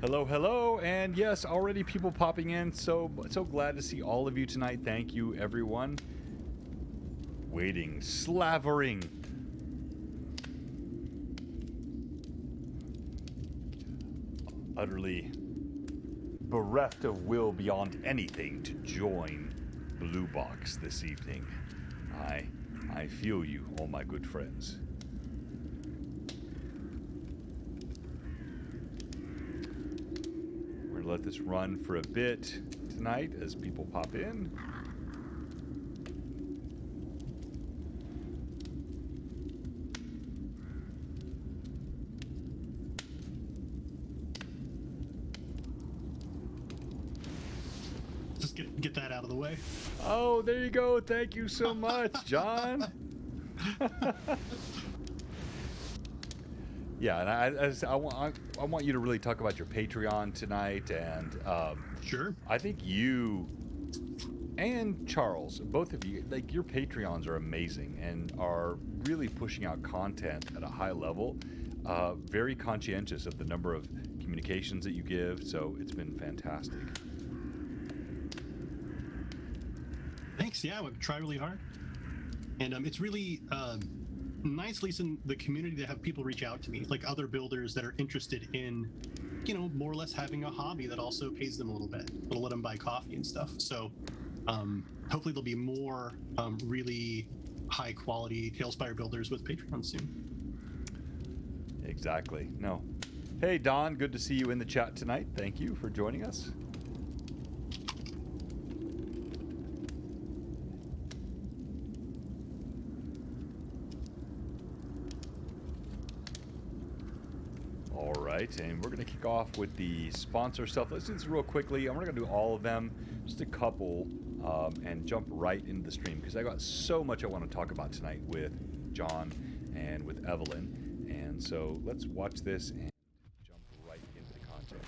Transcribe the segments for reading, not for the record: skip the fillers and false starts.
Hello, hello, and yes, already people popping in. So glad to see all of you tonight. Thank you, everyone. Waiting, slavering. Utterly bereft of will beyond anything to join Blue Box this evening. I feel you, all my good friends. We're gonna let this run for a bit tonight as people pop in. Just get that out of the way. Oh, there you go. Thank you so much, John. Yeah, and I want you to really talk about your Patreon tonight, and Sure. I think you and Charles, both of you, like your Patreons are amazing and are really pushing out content at a high level. Very conscientious of the number of communications that you give, so it's been fantastic. Thanks. Yeah, we try really hard, and it's really nice, at least in the community, to have people reach out to me, like other builders that are interested in, more or less having a hobby that also pays them a little bit. It'll let them buy coffee and stuff. So hopefully there'll be more really high quality TaleSpire builders with Patreon soon. Exactly. No. Hey, Don, good to see you in the chat tonight. Thank you for joining us. All right, and we're going to kick off with the sponsor stuff. Let's do this real quickly. I'm not going to do all of them, just a couple, and jump right into the stream because I got so much I want to talk about tonight with John and with Evelyn. And so let's watch this and jump right into the content.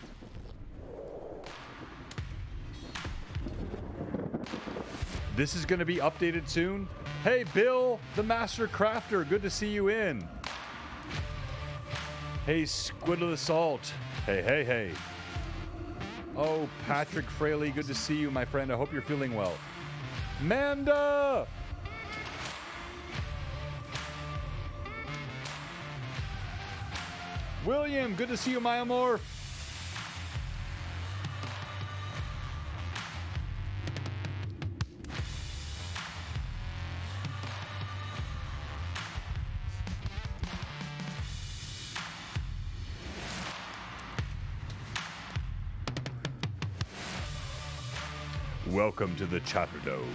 This is going to be updated soon. Hey, Bill, the Master Crafter, good to see you in. Hey, Squid of the Salt. Hey, hey, hey. Oh, Patrick Fraley, good to see you, my friend. I hope you're feeling well. Manda! William, good to see you, Myomorph. Welcome to the Chapter Dome.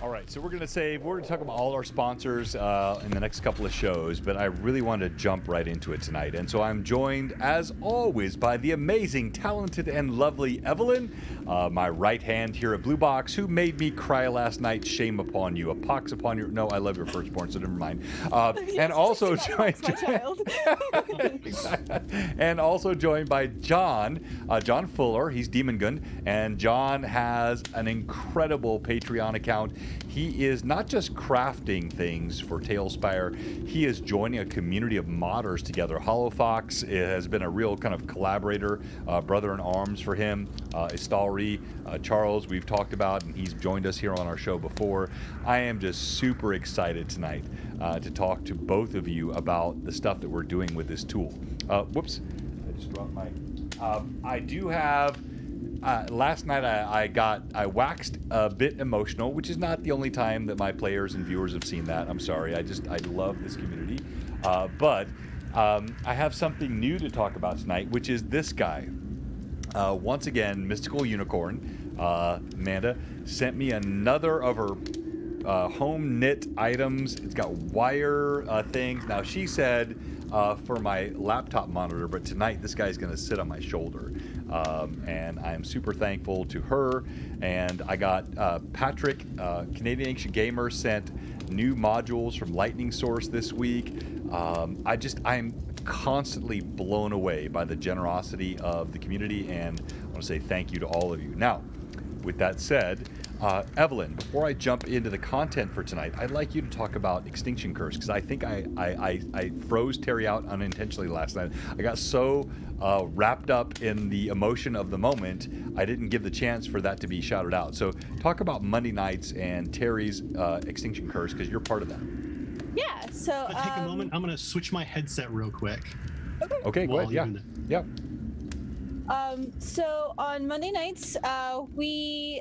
All right, so we're going to talk about all our sponsors in the next couple of shows, but I really want to jump right into it tonight. And so I'm joined, as always, by the amazing, talented, and lovely Evelyn, my right hand here at Blue Box, who made me cry last night. Shame upon you. A pox upon your... No, I love your firstborn, so never mind. And also joined... my child. And also joined by John, John Fuller. He's Demongund, and John has an incredible Patreon account. He is not just crafting things for TaleSpire, he is joining a community of modders together. HollowFox has been a real kind of collaborator, brother in arms for him. Istalri, Charles, we've talked about, and he's joined us here on our show before. I am just super excited tonight to talk to both of you about the stuff that we're doing with this tool. Whoops, I just dropped my... I do have... last night I waxed a bit emotional, which is not the only time that my players and viewers have seen that. I'm sorry. I love this community. But I have something new to talk about tonight, which is this guy. Once again, Mystical Unicorn, Amanda, sent me another of her home knit items. It's got wire things. Now, she said for my laptop monitor, but tonight this guy's going to sit on my shoulder. And I'm super thankful to her. And I got Patrick, Canadian Ancient Gamer, sent new modules from Lightning Source this week. I'm constantly blown away by the generosity of the community, and I want to say thank you to all of you. Now, with that said, Evelyn, before I jump into the content for tonight, I'd like you to talk about Extinction Curse, because I think I froze Terry out unintentionally last night. I got so wrapped up in the emotion of the moment, I didn't give the chance for that to be shouted out. So talk about Monday nights and Terry's Extinction Curse, because you're part of that. Yeah, so... Take a moment. I'm going to switch my headset real quick. Okay, go ahead. Yeah. So on Monday nights, we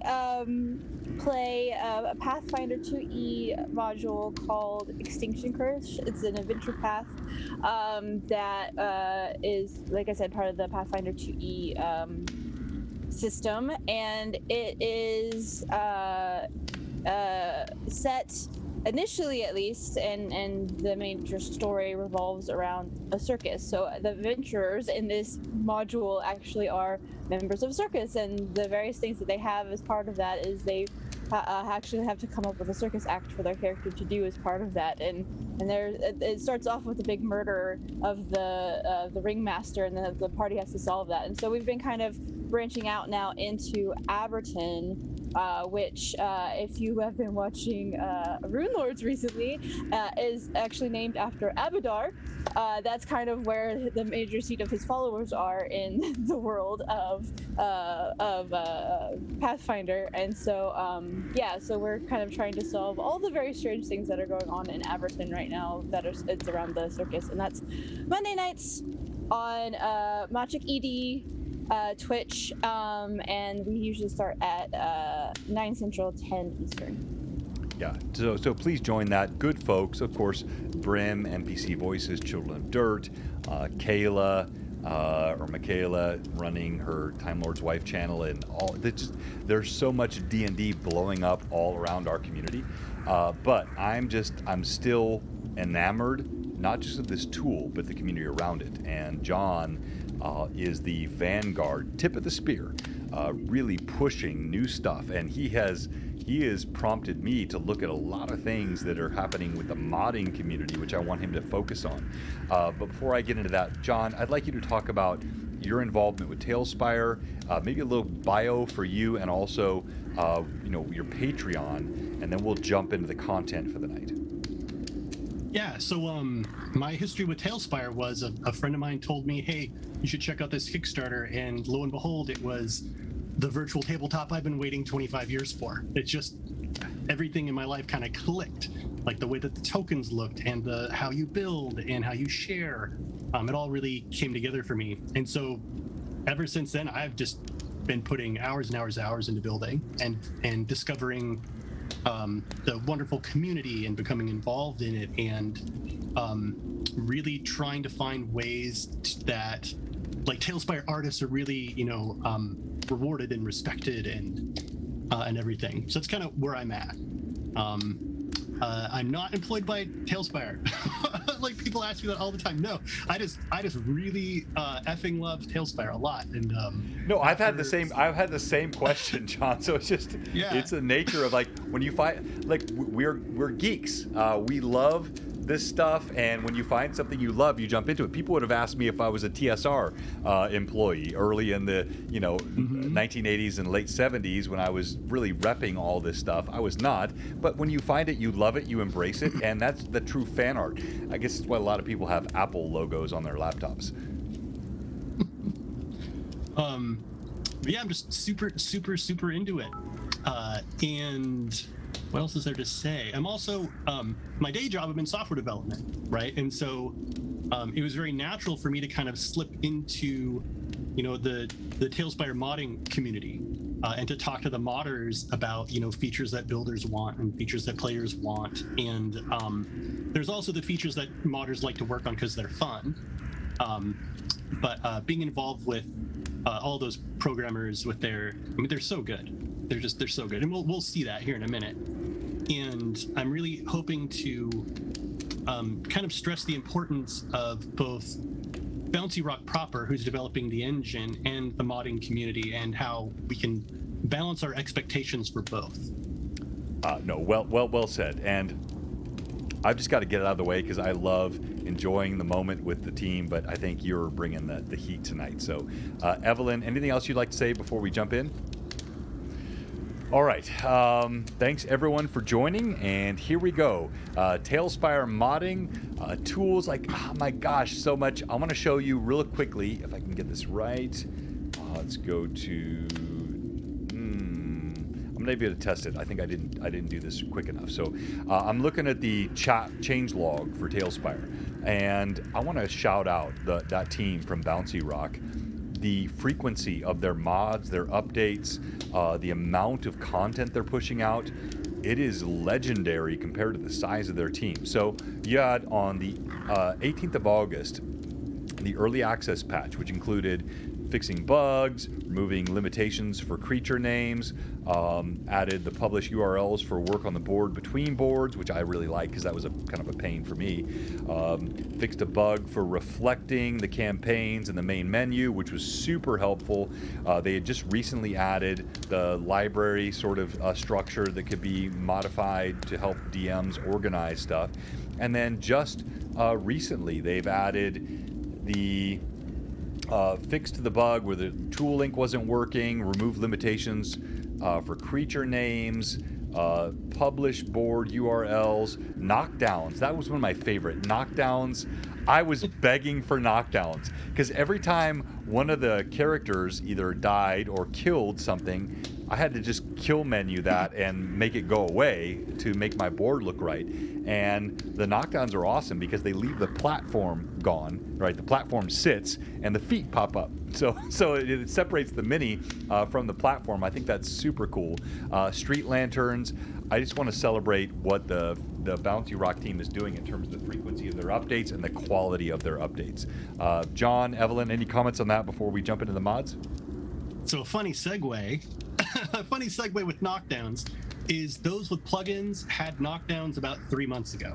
play a Pathfinder 2E module called Extinction Curse. It's an adventure path that is, like I said, part of the Pathfinder 2E system, and it is set initially, at least, and the major story revolves around a circus. So the adventurers in this module actually are members of a circus, and the various things that they have as part of that is they actually have to come up with a circus act for their character to do as part of that. And it starts off with the big murder of the ringmaster, and then the party has to solve that. And so we've been kind of branching out now into Aberton, which, if you have been watching Rune Lords recently, is actually named after Abadar. That's kind of where the major seat of his followers are in the world of Pathfinder. And so, so we're kind of trying to solve all the very strange things that are going on in Aberton right now it's around the circus. And that's Monday nights on Magic ED, Twitch, and we usually start at 9 Central, 10 Eastern. Yeah, so please join that. Good folks, of course, Brim, NPC Voices, Children of Dirt, Kayla, or Michaela running her Time Lord's Wife channel, and all. There's so much D&D blowing up all around our community, but I'm still enamored, not just of this tool, but the community around it. And John is the vanguard, tip of the spear, really pushing new stuff, and he has prompted me to look at a lot of things that are happening with the modding community, which I want him to focus on. But before I get into that, John, I'd like you to talk about your involvement with TaleSpire, maybe a little bio for you, and also your Patreon, and then we'll jump into the content for the night. Yeah, so my history with TaleSpire was a friend of mine told me, hey, you should check out this Kickstarter, and lo and behold, it was the virtual tabletop I've been waiting 25 years for. It's just everything in my life kind of clicked, like the way that the tokens looked and how you build and how you share. It all really came together for me. And so ever since then, I've just been putting hours and hours and hours into building and discovering the wonderful community and becoming involved in it, and really trying to find ways that, like, TaleSpire artists are really, rewarded and respected and everything. So that's kind of where I'm at. I'm not employed by TaleSpire. Like, people ask me that all the time. No, I just really effing love TaleSpire a lot. And no, I've had the same question, John. So it's just it's the nature of, like, when you find, like, we're geeks. We love this stuff, and when you find something you love, you jump into it. People would have asked me if I was a TSR employee early in the 1980s and late 70s when I was really repping all this stuff. I was not, but when you find it, you love it, you embrace it, and that's the true fan art. I guess it's why a lot of people have Apple logos on their laptops. But yeah, I'm just super into it. And what else is there to say? I'm also, my day job, I'm in software development, right? And so it was very natural for me to kind of slip into, the TaleSpire modding community, and to talk to the modders about, features that builders want and features that players want. And there's also the features that modders like to work on because they're fun. But being involved with all those programmers with they're so good. They're so good, and we'll see that here in a minute. And I'm really hoping to kind of stress the importance of both Bouncy Rock proper, who's developing the engine, and the modding community, and how we can balance our expectations for both. Well said. And I've just got to get it out of the way because I love enjoying the moment with the team, but I think you're bringing the heat tonight. So, Evelyn, anything else you'd like to say before we jump in? All right. Thanks everyone for joining, and here we go. Tailspire modding tools. Like, oh my gosh, so much. I want to show you real quickly if I can get this right. Let's go to. I'm gonna be able to test it. I think I didn't do this quick enough. So I'm looking at the change log for Tailspire, and I want to shout out that team from Bouncy Rock. The frequency of their mods, their updates, the amount of content they're pushing out, it is legendary compared to the size of their team. So you had on the 18th of August, the early access patch, which included fixing bugs, removing limitations for creature names, added the publish URLs for work on the board between boards, which I really like because that was a kind of a pain for me. Fixed a bug for reflecting the campaigns in the main menu, which was super helpful. They had just recently added the library sort of structure that could be modified to help DMs organize stuff. And then just recently, they've added the fixed the bug where the tool link wasn't working, removed limitations for creature names, publish board URLs, knockdowns. That was one of my favorite. Knockdowns. I was begging for knockdowns because every time one of the characters either died or killed something, I had to just kill menu that and make it go away to make my board look right. And the knockdowns are awesome because they leave the platform gone, right? The platform sits and the feet pop up. So it separates the mini from the platform. I think that's super cool. Street lanterns. I just want to celebrate what the Bouncy Rock team is doing in terms of the frequency of their updates and the quality of their updates. John, Evelyn, any comments on that before we jump into the mods? So a funny segue with knockdowns is those with plugins had knockdowns about 3 months ago.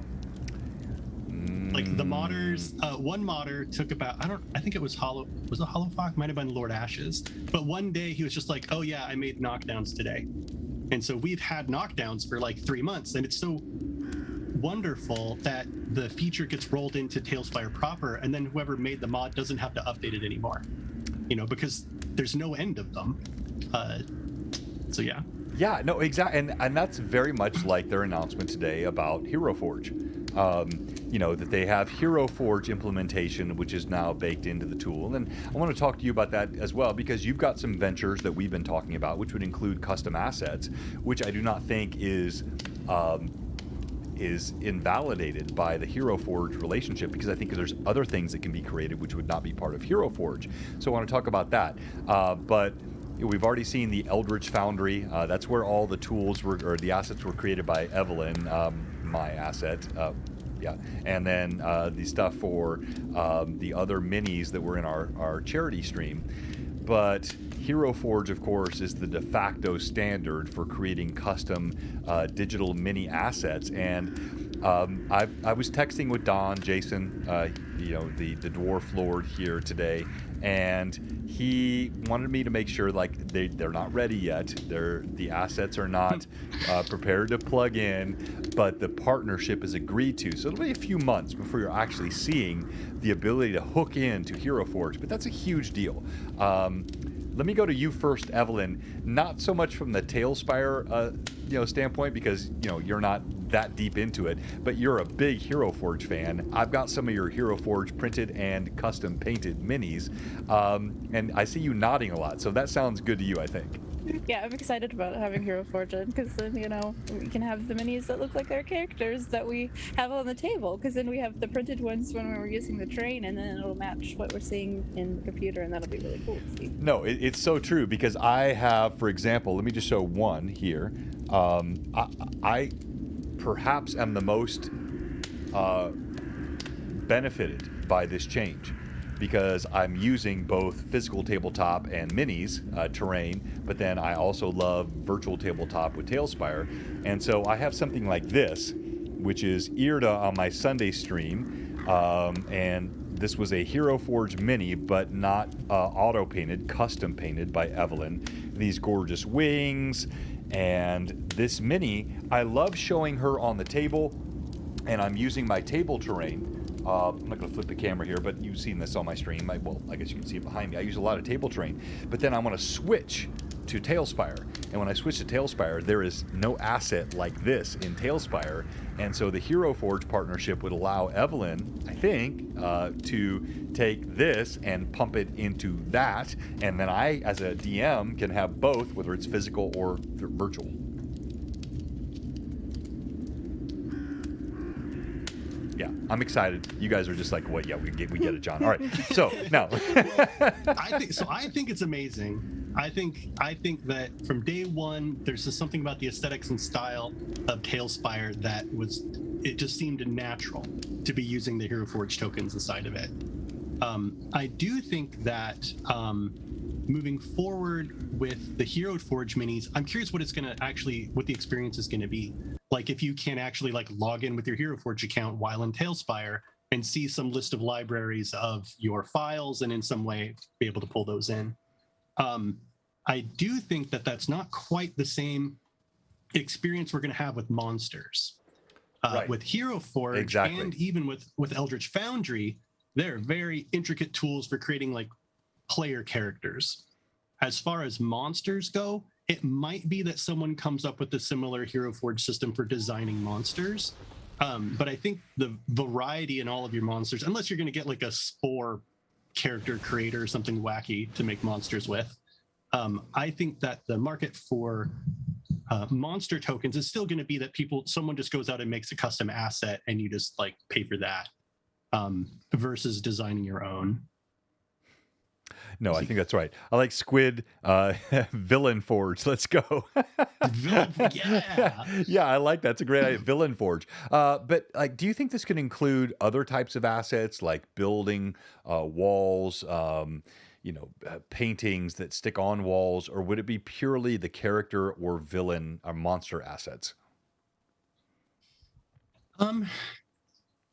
Like the modders, one modder took about, I think it was Hollowfock? Might have been Lord Ashes. But one day he was just like, oh yeah, I made knockdowns today. And so we've had knockdowns for like 3 months, and it's so wonderful that the feature gets rolled into Tailspire proper, and then whoever made the mod doesn't have to update it anymore. You know, because there's no end of them. So yeah. Yeah, no, exactly, and that's very much like their announcement today about Hero Forge. You know, that they have Hero Forge implementation, which is now baked into the tool. And I want to talk to you about that as well, because you've got some ventures that we've been talking about, which would include custom assets, which I do not think is invalidated by the Hero Forge relationship, because I think there's other things that can be created which would not be part of Hero Forge. So I want to talk about that. But we've already seen the Eldritch Foundry. That's where all the tools were, or the assets were created by Evelyn, my asset. Yeah, and then the stuff for the other minis that were in our charity stream. But Hero Forge, of course, is the de facto standard for creating custom digital mini assets. And I was texting with Don, Jason, you know, the Dwarf Lord here today, and he wanted me to make sure, like, they're not ready yet. The assets are not prepared to plug in, but the partnership is agreed to. So it'll be a few months before you're actually seeing the ability to hook into Hero Forge, but that's a huge deal. Let me go to you first, Evelyn. Not so much from the Tailspire, standpoint, because you're not that deep into it, but you're a big Hero Forge fan. I've got some of your Hero Forge printed and custom painted minis, and I see you nodding a lot. So that sounds good to you, I think. Yeah, I'm excited about having Hero Forge in, because then, we can have the minis that look like their characters that we have on the table, because then we have the printed ones when we're using the train, and then it'll match what we're seeing in the computer, and that'll be really cool to see. No, it's so true, because I have, for example, let me just show one here. I perhaps am the most benefited by this change, because I'm using both physical tabletop and minis terrain, but then I also love virtual tabletop with Tailspire. And so I have something like this, which is Irda on my Sunday stream, and this was a Hero Forge mini, but not auto-painted, custom painted by Evelyn. These gorgeous wings, and this mini, I love showing her on the table, and I'm using my table terrain. I'm not going to flip the camera here, but you've seen this on my stream. I guess you can see it behind me. I use a lot of table terrain, but then I want to switch to Tailspire. And when I switched to Tailspire, there is no asset like this in Tailspire. And so the Hero Forge partnership would allow Evelyn, I think, to take this and pump it into that. And then I, as a DM, can have both, whether it's physical or virtual. Yeah, I'm excited. You guys are just like, what? Yeah, we get it, John. All right. So now, I think it's amazing. I think that from day one, there's just something about the aesthetics and style of Tailspire that it just seemed natural to be using the Hero Forge tokens inside of it. I do think that moving forward with the Hero Forge minis, I'm curious what the experience is going to be. Like if you can actually like log in with your Hero Forge account while in Tailspire and see some list of libraries of your files and in some way be able to pull those in. I do think that that's not quite the same experience we're going to have with monsters. Right. With Hero Forge exactly. And even with Eldritch Foundry, they're very intricate tools for creating like player characters. As far as monsters go, it might be that someone comes up with a similar Hero Forge system for designing monsters. But I think the variety in all of your monsters, unless you're going to get like a Spore character creator or something wacky to make monsters with, I think that the market for monster tokens is still going to be that someone just goes out and makes a custom asset and you just like pay for that versus designing your own. No, I think that's right. I like Squid Villain Forge. Let's go. Yeah. Yeah, I like that. It's a great idea. Villain Forge. But like, do you think this could include other types of assets like building walls, paintings that stick on walls, or would it be purely the character or villain or monster assets?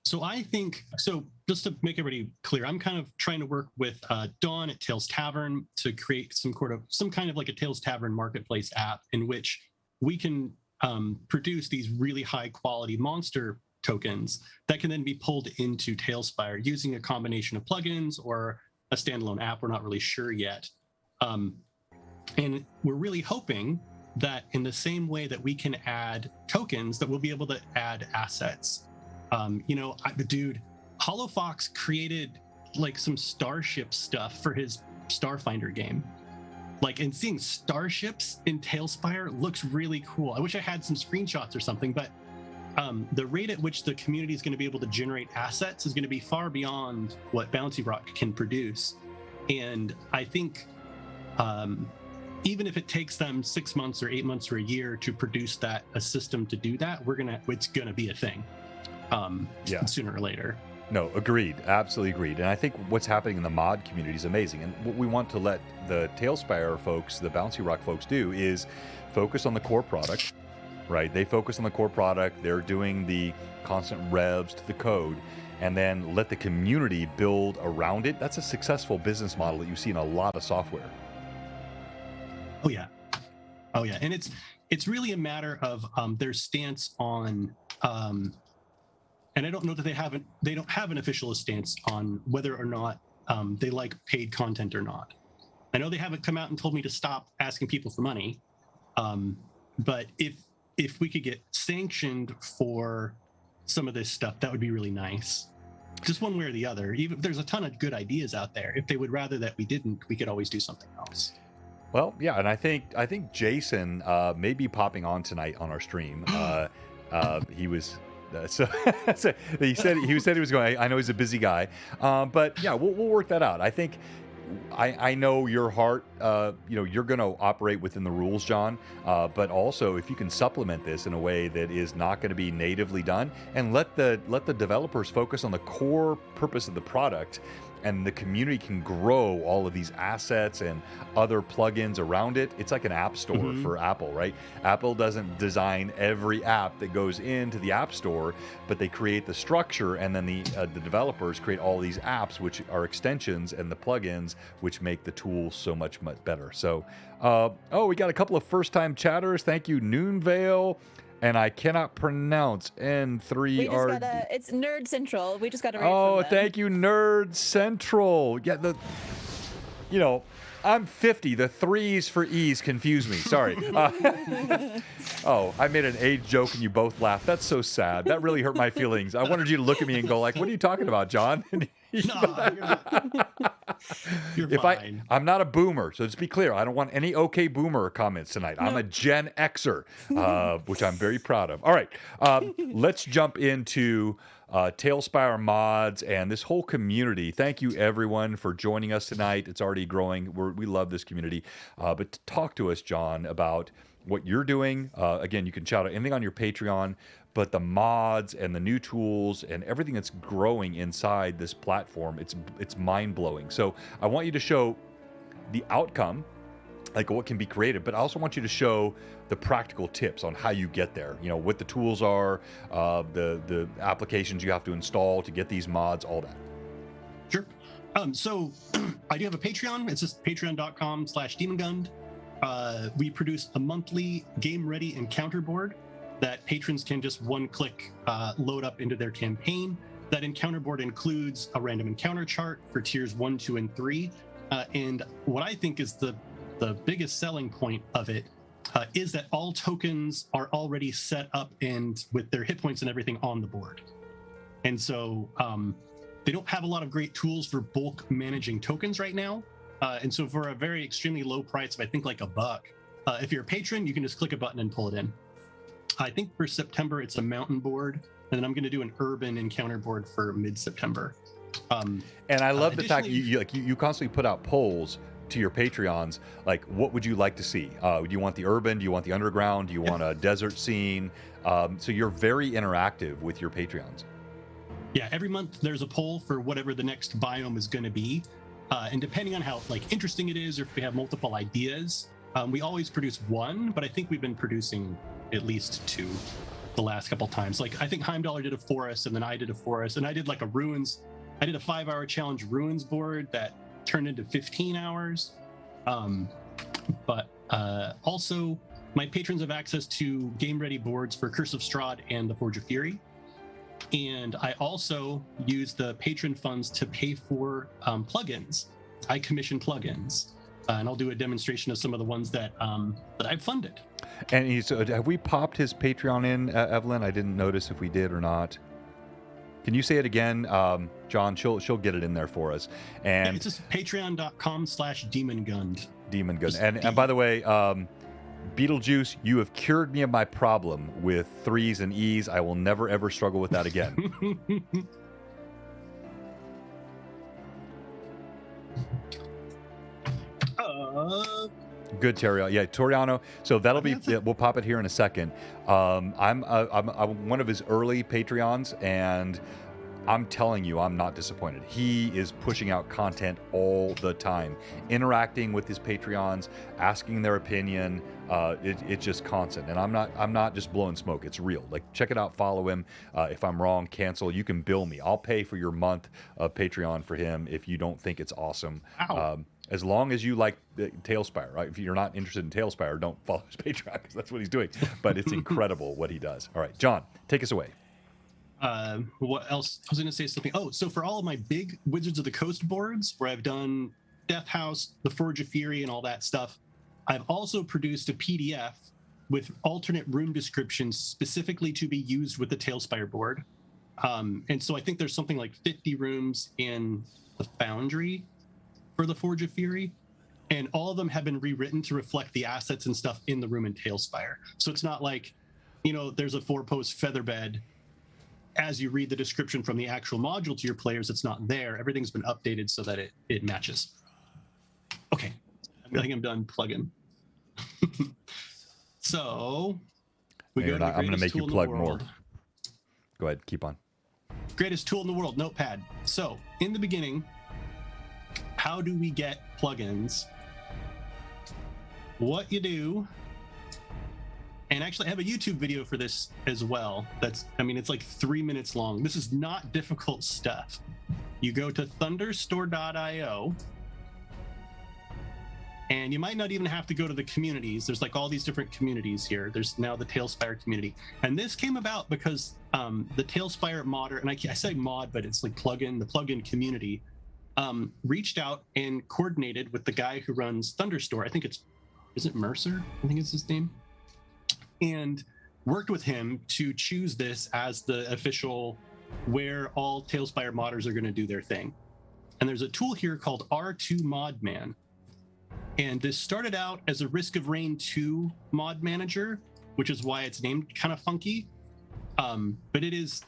So I think, just to make everybody clear, I'm kind of trying to work with Dawn at Tales Tavern to create some kind of like a Tales Tavern marketplace app in which we can produce these really high quality monster tokens that can then be pulled into Tailspire using a combination of plugins or a standalone app. We're not really sure yet. And we're really hoping that in the same way that we can add tokens, that we'll be able to add assets. Hollow Fox created like some starship stuff for his Starfinder game. And seeing starships in Tailspire looks really cool. I wish I had some screenshots or something, but the rate at which the community is going to be able to generate assets is going to be far beyond what Bouncy Rock can produce. And I think even if it takes them 6 months or 8 months or a year to produce a system to do that, it's going to be a thing. Sooner or later. No, agreed. Absolutely agreed. And I think what's happening in the mod community is amazing. And what we want to let the Tailspire folks, the Bouncy Rock folks do is focus on the core product, right? They focus on the core product. They're doing the constant revs to the code and then let the community build around it. That's a successful business model that you see in a lot of software. Oh yeah. And it's really a matter of their stance on and I don't know that they don't have an official stance on whether or not they like paid content or not. I know they haven't come out and told me to stop asking people for money. But if we could get sanctioned for some of this stuff, that would be really nice. Just one way or the other. Even there's a ton of good ideas out there. If they would rather that we didn't, we could always do something else. Well, yeah, and I think Jason may be popping on tonight on our stream. He was. So he said he was going. I know he's a busy guy, but yeah, we'll work that out. I think I know your heart. You're going to operate within the rules, John. But also, if you can supplement this in a way that is not going to be natively done, and let the developers focus on the core purpose of the product. And the community can grow all of these assets and other plugins around it. It's like an app store for Apple, right? Apple doesn't design every app that goes into the app store, but they create the structure, and then the developers create all these apps, which are extensions, and the plugins, which make the tools so much better. So, we got a couple of first-time chatters. Thank you, Noonvale. And I cannot pronounce N3R. It's Nerd Central. We just got to read Oh, from them. thank you, Nerd Central. Yeah, I'm 50. The threes for E's confuse me. Sorry. Oh, I made an age joke and you both laughed. That's so sad. That really hurt my feelings. I wanted you to look at me and go like, what are you talking about, John? No, you're not. You're fine. I'm not a boomer, so just be clear. I don't want any okay boomer comments tonight. I'm a Gen Xer, which I'm very proud of. All right, let's jump into Tailspire mods and this whole community. Thank you, everyone, for joining us tonight. It's already growing. We love this community. But talk to us, John, about what you're doing. Again, you can shout out anything on your Patreon, but the mods and the new tools and everything that's growing inside this platform, it's mind-blowing. So I want you to show the outcome, like what can be created, but I also want you to show the practical tips on how you get there. You know, what the tools are, the applications you have to install to get these mods, all that. Sure. So I do have a Patreon. It's just patreon.com/Demongund. We produce a monthly game-ready encounter board that patrons can just one-click load up into their campaign. That encounter board includes a random encounter chart for tiers 1, 2, and 3. And what I think is the biggest selling point of it is that all tokens are already set up and with their hit points and everything on the board. And so they don't have a lot of great tools for bulk managing tokens right now. And so for a very extremely low price of I think like $1, if you're a patron, you can just click a button and pull it in. I think for September it's a mountain board, and then I'm going to do an urban encounter board for mid-September. And I love the fact you constantly put out polls to your Patreons, like what would you like to see? Do you want the urban? Do you want the underground? Do you want a desert scene? So you're very interactive with your Patreons. Yeah, every month there's a poll for whatever the next biome is going to be. And depending on how interesting it is, or if we have multiple ideas, we always produce one, but I think we've been producing at least 2 the last couple times. Like I think Heimdallr did a forest, and then I did a forest, and I did like a ruins. I did a 5-hour challenge ruins board that turned into 15 hours. But also my patrons have access to game ready boards for Curse of Strahd and the Forge of Fury. And I also use the patron funds to pay for plugins. I commission plugins. And I'll do a demonstration of some of the ones that I've funded. And have we popped his Patreon in, Evelyn? I didn't notice if we did or not. Can you say it again, John? She'll get it in there for us. And yeah, it's just patreon.com/Demongund. Demongund. And by the way, Beetlejuice, you have cured me of my problem with 3s and E's. I will never ever struggle with that again. Good, Toriano. Yeah, Toriano. So that'll be. Yeah, we'll pop it here in a second. I'm one of his early Patreons, and I'm telling you, I'm not disappointed. He is pushing out content all the time, interacting with his Patreons, asking their opinion. It's just constant, and I'm not just blowing smoke. It's real. Like, check it out, follow him. If I'm wrong, cancel. You can bill me. I'll pay for your month of Patreon for him if you don't think it's awesome. As long as you like TaleSpire, right? If you're not interested in TaleSpire, don't follow his Patreon because that's what he's doing. But it's incredible what he does. All right, John, take us away. What else? I was going to say something. Oh, so for all of my big Wizards of the Coast boards, where I've done Death House, the Forge of Fury, and all that stuff, I've also produced a PDF with alternate room descriptions specifically to be used with the TaleSpire board. And so I think there's something like 50 rooms in the Foundry for the Forge of Fury, and all of them have been rewritten to reflect the assets and stuff in the room in TaleSpire. So it's not like, there's a 4-post featherbed. As you read the description from the actual module to your players, it's not there. Everything's been updated so that it matches. Okay, I think I'm done plugging. So we go. I'm going to make you plug more. Go ahead, keep on. Greatest tool in the world, Notepad. So in the beginning, how do we get plugins? What you do. And actually, I have a YouTube video for this as well. It's like 3 minutes long. This is not difficult stuff. You go to thunderstore.io, and you might not even have to go to the communities. There's like all these different communities here. There's now the TaleSpire community. And this came about because the TaleSpire modder, and I say mod, but it's like the plugin community, reached out and coordinated with the guy who runs Thunderstore. I think is it Mercer? I think it's his name. And worked with him to choose this as the official where all TaleSpire modders are going to do their thing. And there's a tool here called R2 Mod Man. And this started out as a Risk of Rain 2 mod manager, which is why it's named kind of funky. But it is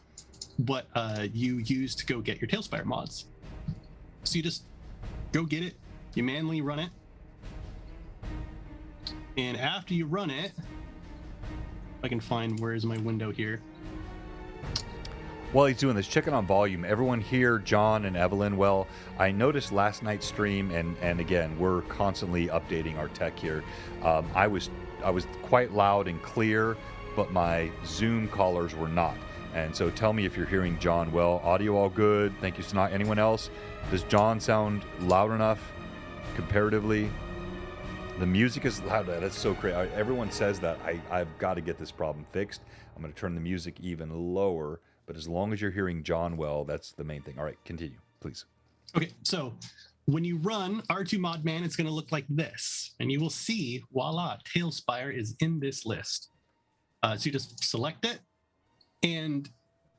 what you use to go get your TaleSpire mods. So you just go get it, you manually run it. And after you run it, if I can find where is my window here. While he's doing this, checking on volume, everyone here, John and Evelyn, well, I noticed last night's stream, and again, we're constantly updating our tech here. I was quite loud and clear, but my Zoom callers were not. And so tell me if you're hearing John well. Audio all good. Thank you, Snot. Anyone else? Does John sound loud enough comparatively? The music is loud. That's so great. Everyone says that. I've got to get this problem fixed. I'm going to turn the music even lower. But as long as you're hearing John well, that's the main thing. All right, continue, please. Okay, so when you run R2 Mod Man, it's going to look like this. And you will see, voila, TaleSpire is in this list. So you just select it. And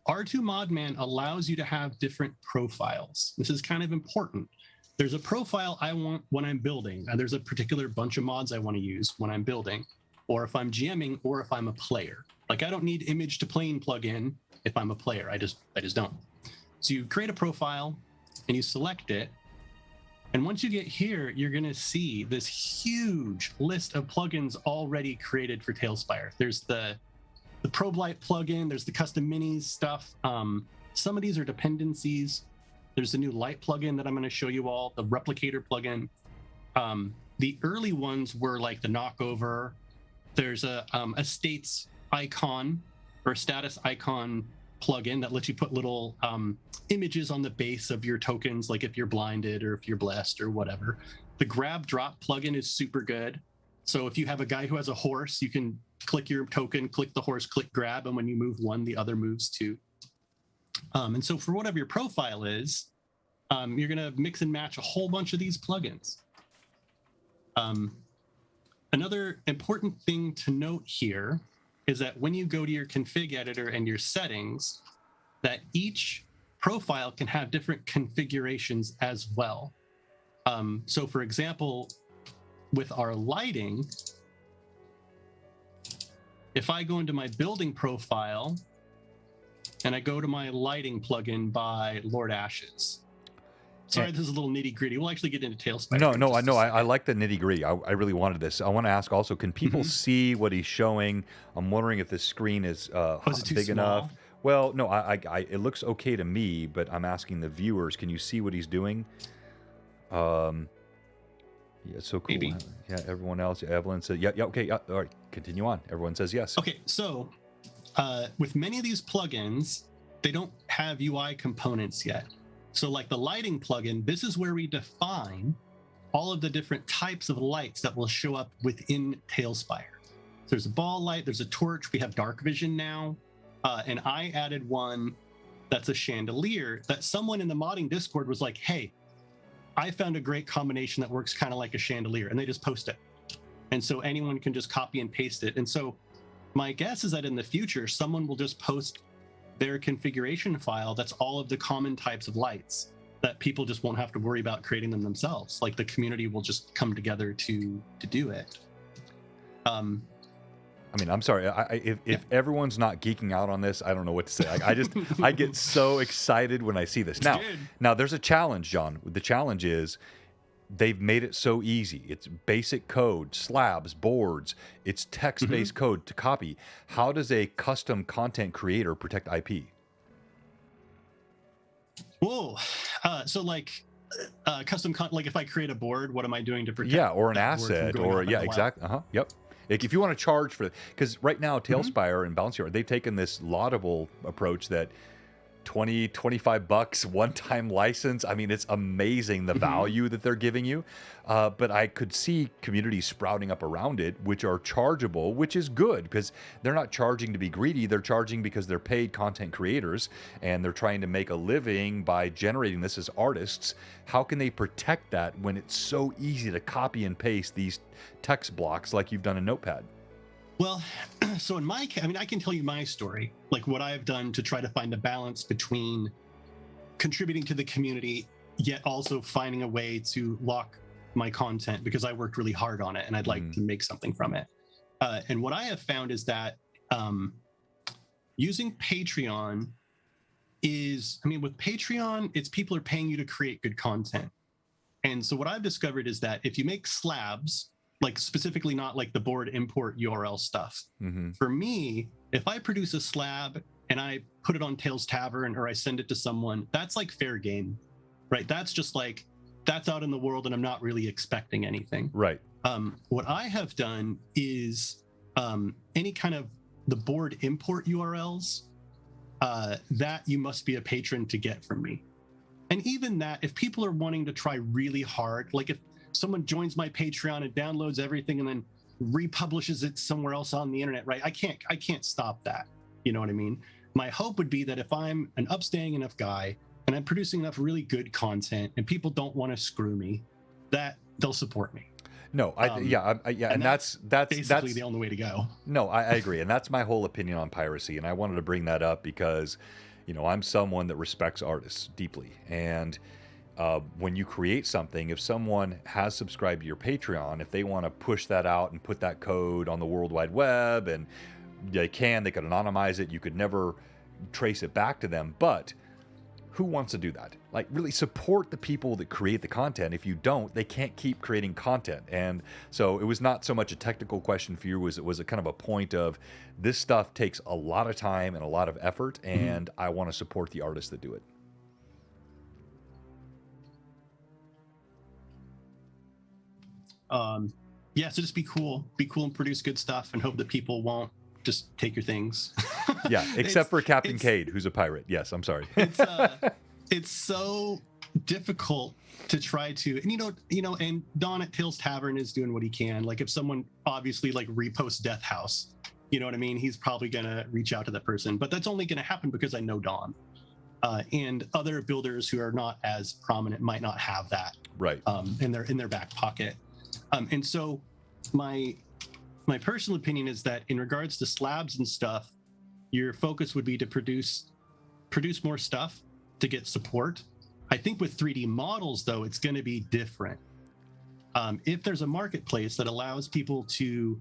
R2 Mod Man allows you to have different profiles. This is kind of important. There's a profile I want when I'm building. And there's a particular bunch of mods I want to use when I'm building, or if I'm GMing, or if I'm a player. Like I don't need image to plane plugin if I'm a player. I just don't. So you create a profile and you select it. And once you get here, you're going to see this huge list of plugins already created for TaleSpire. There's the Probe Light plugin, there's the custom minis stuff. Some of these are dependencies. There's a new light plugin that I'm going to show you all, the replicator plugin. The early ones were like the knockover. There's a states icon or status icon plugin that lets you put little images on the base of your tokens, like if you're blinded or if you're blessed or whatever. The grab drop plugin is super good. So if you have a guy who has a horse, you can click your token, click the horse, click grab, and when you move one, the other moves too. And so for whatever your profile is, you're going to mix and match a whole bunch of these plugins. Another important thing to note here is that when you go to your config editor and your settings, that each profile can have different configurations as well. So for example, with our lighting, if I go into my building profile and I go to my lighting plugin by Lord Ashes. Sorry, this is a little nitty gritty. We'll actually get into TaleSpire. No, I know. I like the nitty gritty. I really wanted this. I want to ask also, can people see what he's showing? I'm wondering if this screen is big enough. Well, no, it looks okay to me, but I'm asking the viewers, can you see what he's doing? Yeah, it's so cool. Maybe. Yeah, everyone else, Evelyn said, yeah, okay, all right, continue on. Everyone says yes. Okay, so with many of these plugins, they don't have UI components yet. So like the lighting plugin, this is where we define all of the different types of lights that will show up within TaleSpire. So there's a ball light, there's a torch, we have dark vision now, and I added one that's a chandelier that someone in the modding Discord was like, hey, I found a great combination that works kind of like a chandelier, and they just post it. And so anyone can just copy and paste it. And so my guess is that in the future, someone will just post their configuration file that's all of the common types of lights that people just won't have to worry about creating them themselves. Like the community will just come together to do it. I mean, I'm sorry. If everyone's not geeking out on this, I don't know what to say. I get so excited when I see this. Now, there's a challenge, John. The challenge is they've made it so easy. It's basic code, slabs, boards. It's text-based code to copy. How does a custom content creator protect IP? Whoa. So like custom like if I create a board, what am I doing to protect? Yeah, or an asset, or yeah, exactly. Yep. If you want to charge for it, because right now TaleSpire and Bouncy, they've taken this laudable approach that $25 one-time license. I mean, it's amazing the value that they're giving you. But I could see communities sprouting up around it, which are chargeable, which is good because they're not charging to be greedy. They're charging because they're paid content creators and they're trying to make a living by generating this as artists. How can they protect that when it's so easy to copy and paste these text blocks like you've done in Notepad? Well, so in my case, I mean, I can tell you my story, like what I've done to try to find a balance between contributing to the community, yet also finding a way to lock my content because I worked really hard on it and I'd like to make something from it. And what I have found is that using Patreon is, I mean, with Patreon, it's people are paying you to create good content. And so what I've discovered is that if you make slabs, like specifically not like the board import URL stuff. For me, if I produce a slab and I put it on Tails Tavern or I send it to someone, that's like fair game, right? That's just like, that's out in the world and I'm not really expecting anything. Right. What I have done is any kind of the board import URLs that you must be a patron to get from me. And even that, if people are wanting to try really hard, like if someone joins my Patreon and downloads everything and then republishes it somewhere else on the internet, right? I can't stop that. You know what I mean? My hope would be that if I'm an upstanding enough guy and I'm producing enough really good content and people don't want to screw me, that they'll support me. No, and that's basically the only way to go. No, I agree, and that's my whole opinion on piracy, and I wanted to bring that up because, you know, I'm someone that respects artists deeply, and when you create something, if someone has subscribed to your Patreon, if they want to push that out and put that code on the World Wide Web, and they could anonymize it, you could never trace it back to them, but who wants to do that? Like, really support the people that create the content. If you don't, they can't keep creating content. And so it was not so much a technical question for you, it was a kind of a point of this stuff takes a lot of time and a lot of effort, and I want to support the artists that do it. Yeah, so just be cool and produce good stuff and hope that people won't just take your things. Yeah, except for Captain Cade, who's a pirate. Yes, I'm sorry. It's so difficult to try to, and you know, and Don at Tails Tavern is doing what he can. Like if someone obviously like reposts Death House, you know what I mean? He's probably gonna reach out to that person, but that's only gonna happen because I know Don. And other builders who are not as prominent might not have that right in their back pocket. And so my personal opinion is that in regards to slabs and stuff, your focus would be to produce more stuff to get support. I think with 3D models, though, it's going to be different. If there's a marketplace that allows people to,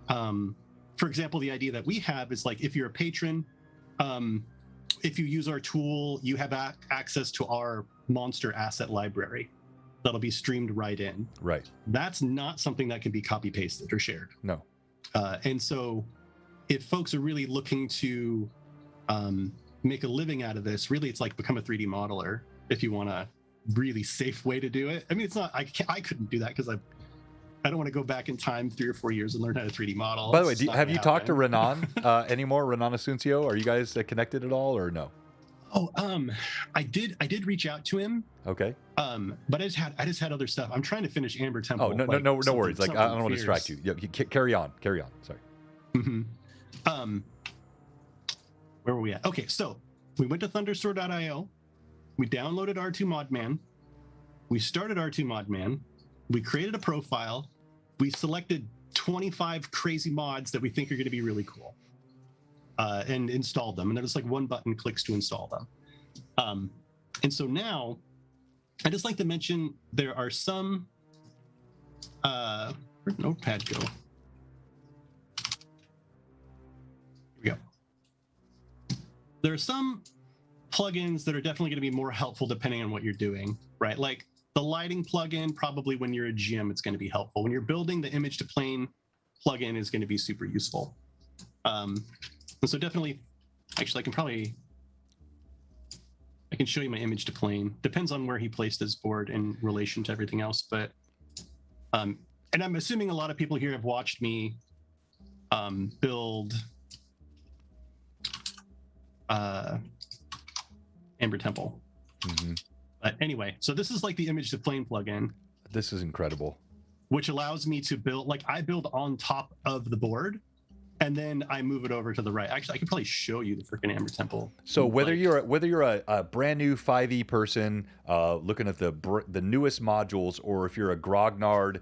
for example, the idea that we have is like if you're a patron, if you use our tool, you have access to our monster asset library that'll be streamed right in. Right. That's not something that can be copy pasted or shared. No. And so if folks are really looking to make a living out of this, really it's like become a 3D modeler if you want a really safe way to do it. I mean, it's not, I couldn't do that because I don't want to go back in time 3 or 4 years and learn how to 3D model. By the way, have you talked to Renan anymore? Renan Asuncio? Are you guys connected at all or no? Oh, I did reach out to him. Okay. But I just had other stuff. I'm trying to finish Amber Temple. Oh, no worries. Like, I don't want to distract you. Yeah, carry on. Sorry. Mm-hmm. Where were we at? Okay, so we went to thunderstore.io. We downloaded R2Modman. We started R2Modman. We created a profile. We selected 25 crazy mods that we think are going to be really cool. And installed them. And there's like one button clicks to install them. And so now, I just like to mention there are some. Where'd Notepad go? Here we go. There are some plugins that are definitely going to be more helpful depending on what you're doing, right? Like the lighting plugin, probably when you're a GM, it's going to be helpful. When you're building, the image to plane plugin is going to be super useful. And so definitely, actually, I can show you my image to plane. Depends on where he placed his board in relation to everything else. But, and I'm assuming a lot of people here have watched me build Amber Temple. Mm-hmm. But anyway, so this is like the image to plane plugin, This is incredible. which allows me to build, like I build on top of the board, and then I move it over to the right. Actually, I could probably show you the freaking Amber Temple. So whether Like, you're a brand new 5e person looking at the newest modules, or if you're a grognard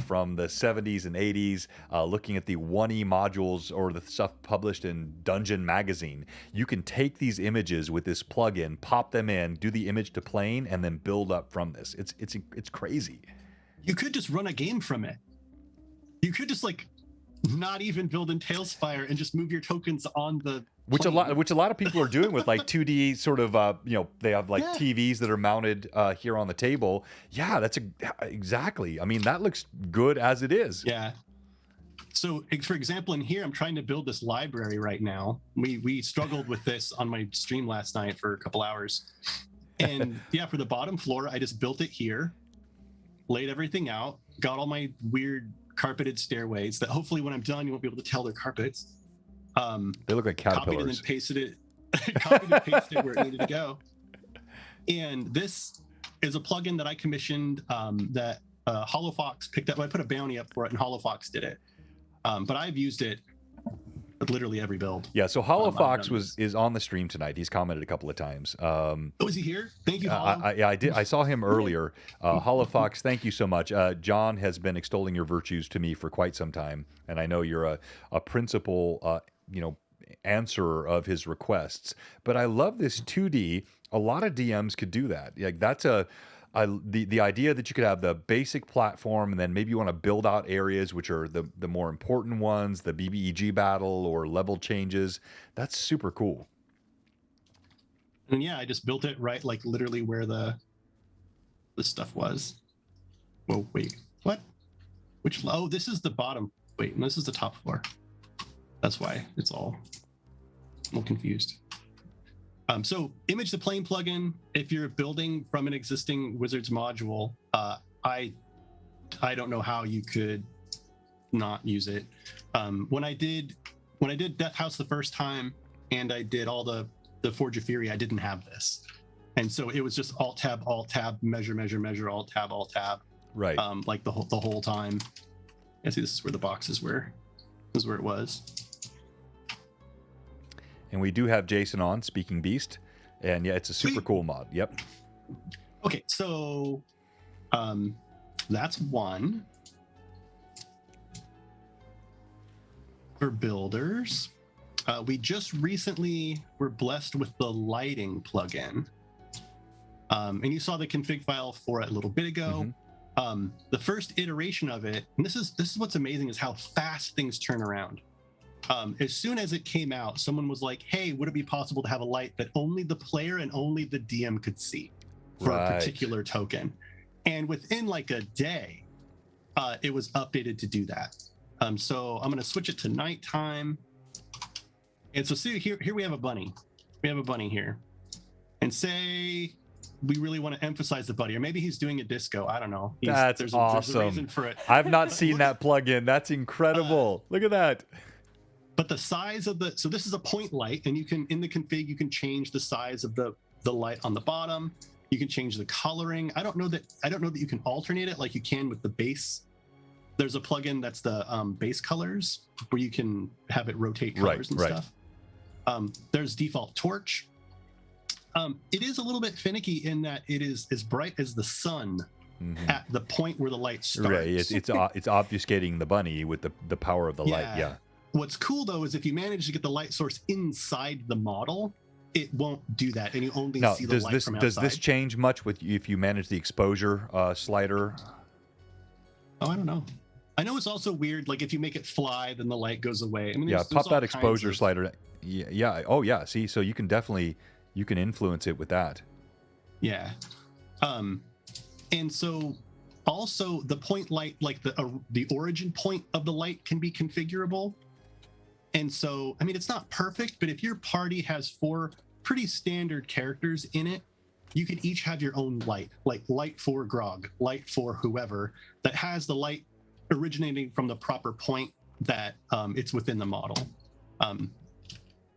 from the 70s and 80s looking at the 1e modules or the stuff published in Dungeon Magazine, you can take these images with this plugin, pop them in, do the image to plane, and then build up from this. It's crazy. you could just run a game from it. You could just like not even build in TaleSpire and just move your tokens on the Which a lot of people are doing with like 2D sort of they have like Yeah. TVs that are mounted here on the table. Yeah, exactly. I mean, that looks good as it is. Yeah. So for example, in here, I'm trying to build this library right now. We struggled with this on my stream last night for a couple hours. And yeah, for the bottom floor, I just built it here, laid everything out, got all my weird carpeted stairways that hopefully when I'm done, you won't be able to tell they're carpets. They look like Copied and then caterpillars. pasted it, copied and pasted it where it needed to go. And this is a plugin that I commissioned that HoloFox picked up. I put a bounty up for it, and HoloFox did it. But I've used it with literally every build. Yeah, so I've HoloFox done this. is on the stream tonight. He's commented a couple of times. Oh, is he here? Thank you, Holo. I did. I saw him earlier. HoloFox, thank you so much. John has been extolling your virtues to me for quite some time, and I know you're a principal, answerer of his requests. But I love this 2D. A lot of DMs could do that. Like that's the idea that you could have the basic platform, and then maybe you want to build out areas which are the more important ones, the BBEG battle or level changes. That's super cool. And yeah, I just built it right, like literally where the stuff was. Whoa, wait, what? Which? Oh, this is the bottom. Wait, no, this is the top floor. That's why it's all confused. So image to plane plugin, if you're building from an existing Wizards module, I don't know how you could not use it. When I did Death House the first time, and I did all the Forge of Fury, I didn't have this, and so it was just alt tab, measure, alt tab, Right. like the whole time. And see, this is where the boxes were. This is where it was. And we do have Jason on, Speaking Beast. And yeah, it's a super Sweet. cool mod. Yep. Okay, so that's one. For builders, we just recently were blessed with the lighting plugin. And you saw the config file for it a little bit ago. The first iteration of it, and this is what's amazing, is how fast things turn around. As soon as it came out, someone was like, hey, would it be possible to have a light that only the player and only the DM could see for a particular token? And within like a day, it was updated to do that. So I'm going to switch it to nighttime. And so see, here we have a bunny. We have a bunny here. And say we really want to emphasize the bunny, or maybe he's doing a disco. I don't know. That's awesome. There's a reason for it. I've not seen that plugin. That's incredible. Look at that. But the size of so this is a point light, and you can, in the config, you can change the size of the light on the bottom. You can change the coloring. I don't know that you can alternate it like you can with the base. There's a plugin that's the base colors where you can have it rotate colors and stuff. There's default torch. It is a little bit finicky in that it is as bright as the sun at the point where the light starts. Right. It's obfuscating the bunny with the power of the light. Yeah. What's cool though is if you manage to get the light source inside the model, it won't do that, and you only see the light from outside. Does this change much with if you manage the exposure slider? Oh, I don't know. I know it's also weird. Like if you make it fly, then the light goes away. I mean, Yeah, pop that exposure slider. Yeah. Oh, yeah. See, so you can definitely influence it with that. Yeah. And so also the point light, like the origin point of the light, can be configurable. And so, I mean, it's not perfect, but if your party has 4 pretty standard characters in it, you could each have your own light, like light for Grog, light for whoever, that has the light originating from the proper point that it's within the model.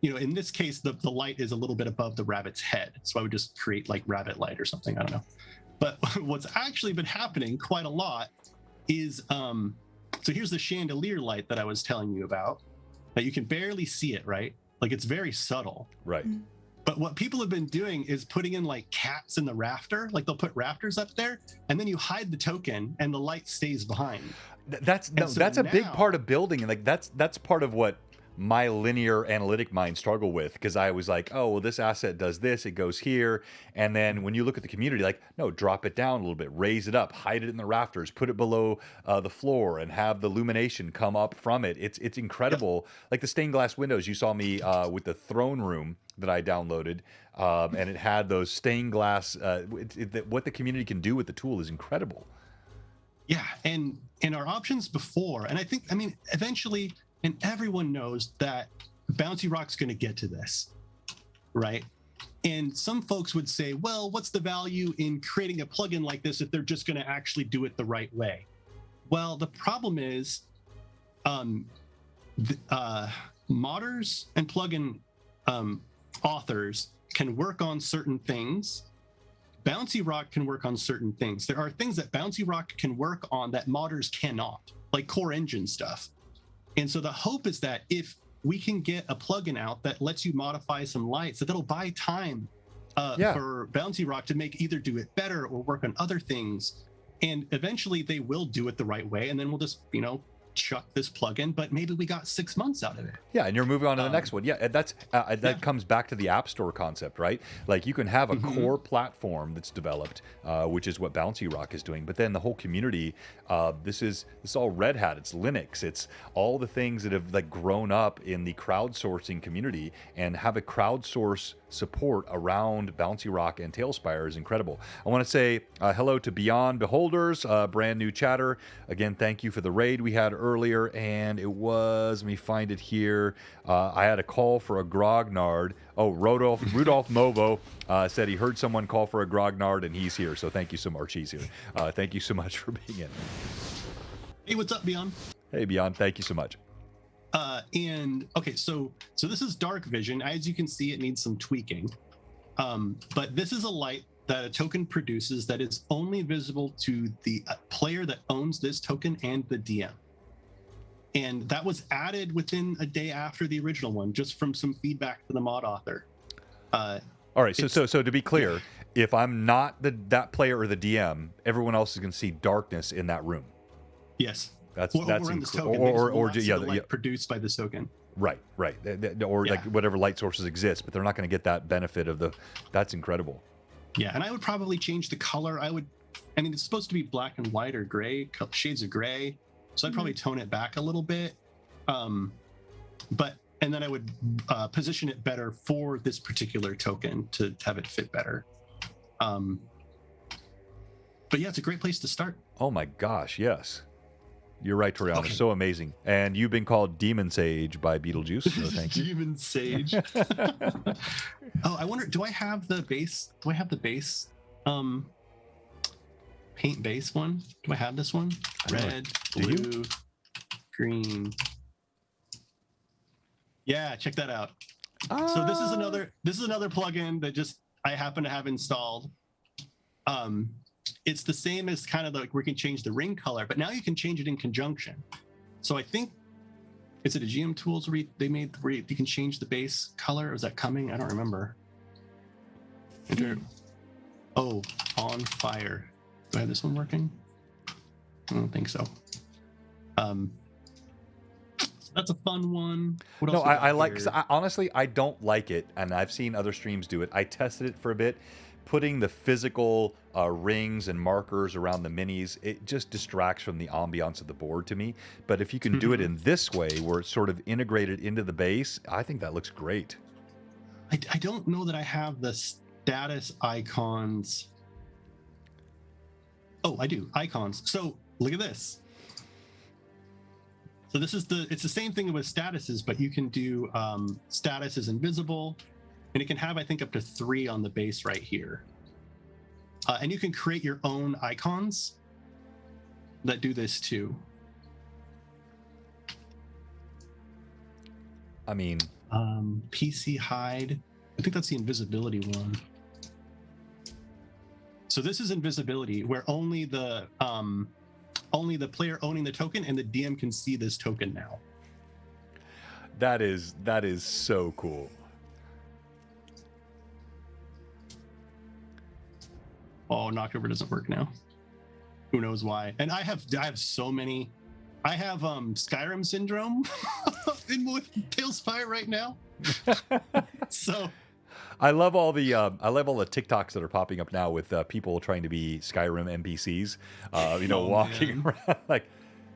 in this case, the light is a little bit above the rabbit's head. So I would just create like rabbit light or something. I don't know. But what's actually been happening quite a lot is, so here's the chandelier light that I was telling you about, that you can barely see it, right? Like it's very subtle. Right. But what people have been doing is putting in like cats in the rafter. Like they'll put rafters up there and then you hide the token and the light stays behind. That's a big part of building. And like, that's part of what my linear analytic mind struggle with, because I was like, oh, well, this asset does this, it goes here. And then when you look at the community, like, no, drop it down a little bit, raise it up, hide it in the rafters, put it below the floor, and have the illumination come up from it. It's incredible. Yep. Like the stained glass windows, you saw me with the throne room that I downloaded, and it had those stained glass. What the community can do with the tool is incredible. Yeah, and our options before, and I mean, eventually. And everyone knows that Bouncy Rock's going to get to this, right? And some folks would say, well, what's the value in creating a plugin like this if they're just going to actually do it the right way? Well, the problem is modders and plugin authors can work on certain things. Bouncy Rock can work on certain things. There are things that Bouncy Rock can work on that modders cannot, like core engine stuff. And so the hope is that if we can get a plugin out that lets you modify some lights, that'll buy time for Bouncy Rock to either do it better or work on other things. And eventually they will do it the right way. And then we'll just, chuck this plugin, but maybe we got 6 months out of it. Yeah, and you're moving on to the next one. Yeah, that comes back to the App Store concept, right? Like you can have a core platform that's developed, which is what Bouncy Rock is doing, but then the whole community, this is all Red Hat, it's Linux, it's all the things that have like grown up in the crowdsourcing community, and have a crowdsource support around Bouncy Rock and Tailspire is incredible. I want to say hello to Beyond Beholders, brand new chatter. Again, thank you for the raid we had earlier, and it was, let me find it here. I had a call for a grognard. Oh, Rudolph Movo said he heard someone call for a grognard, and he's here. So thank you so much. He's here. Thank you so much for being in. Hey, what's up, Beyond? Hey, Beyond. Thank you so much. And okay, so this is dark vision. As you can see, it needs some tweaking. But this is a light that a token produces that is only visible to the player that owns this token and the DM. And that was added within a day after the original one, just from some feedback to the mod author. All right, so to be clear, if I'm not that player or the DM, everyone else is going to see darkness in that room. Yes. That's in this token. Or produced by this token. Right. Or like whatever light sources exist, but they're not going to get that benefit of that's incredible. Yeah, and I would probably change the color. It's supposed to be black and white or gray, shades of gray. So I'd probably tone it back a little bit. And then I would position it better for this particular token to have it fit better. But yeah, it's a great place to start. Oh my gosh, yes. You're right, Toriano. Okay. So amazing. And you've been called Demon Sage by Beetlejuice, so thank you. Demon Sage. Oh, I wonder, do I have the base paint base one? Do I have this one? Red, blue, green. Yeah, check that out. So this is another plugin that just I happen to have installed. It's the same as kind of we can change the ring color, but now you can change it in conjunction. So I think, is it a GM Tools where they made where you can change the base color? Or is that coming? I don't remember. Oh, on fire. Do I have this one working? I don't think so. That's a fun one. What else? No, I like. Honestly, I don't like it, and I've seen other streams do it. I tested it for a bit. Putting the physical rings and markers around the minis, it just distracts from the ambiance of the board to me. But if you can do it in this way, where it's sort of integrated into the base, I think that looks great. I don't know that I have the status icons. Oh, I do. Icons. So look at this. So this is it's the same thing with statuses, but you can do status is invisible. And it can have, I think, up to 3 on the base right here. And you can create your own icons that do this too. I mean, PC hide. I think that's the invisibility one. So this is invisibility, where only the player owning the token and the DM can see this token now. That is so cool. Oh, Knockover doesn't work now. Who knows why? And I have so many. I have Skyrim syndrome with Tailspire right now. So I love all the TikToks that are popping up now with people trying to be Skyrim NPCs. Walking around like,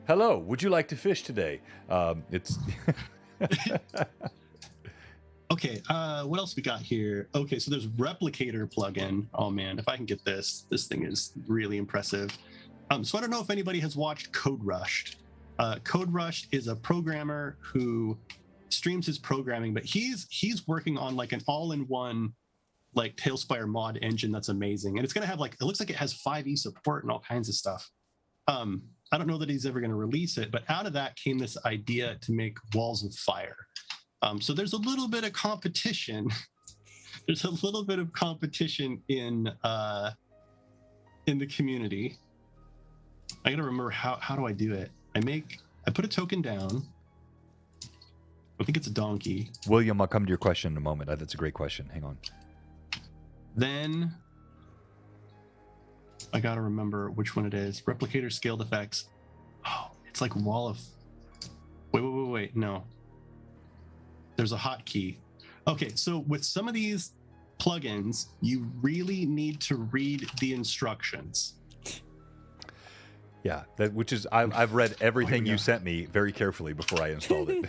"Hello, would you like to fish today?" It's okay. What else we got here? Okay, so there's Replicator plugin. Oh man, if I can get this thing is really impressive. So I don't know if anybody has watched Code Rushed. Code Rushed is a programmer who streams his programming, but he's working on like an all-in-one like Tailspire mod engine that's amazing, and it's gonna have it looks like it has 5e support and all kinds of stuff. I don't know that he's ever going to release it, but out of that came this idea to make Walls of Fire. So there's a little bit of competition. There's a little bit of competition in the community. I gotta remember how do I do it? I put a token down. I think it's a donkey. William, I'll come to your question in a moment. That's a great question. Hang on. Then I gotta remember which one it is. Replicator scaled effects. Oh, it's like wall of. Wait. No. There's a hotkey. Okay, so with some of these plugins, you really need to read the instructions. Yeah, I've read everything you sent me very carefully before I installed it.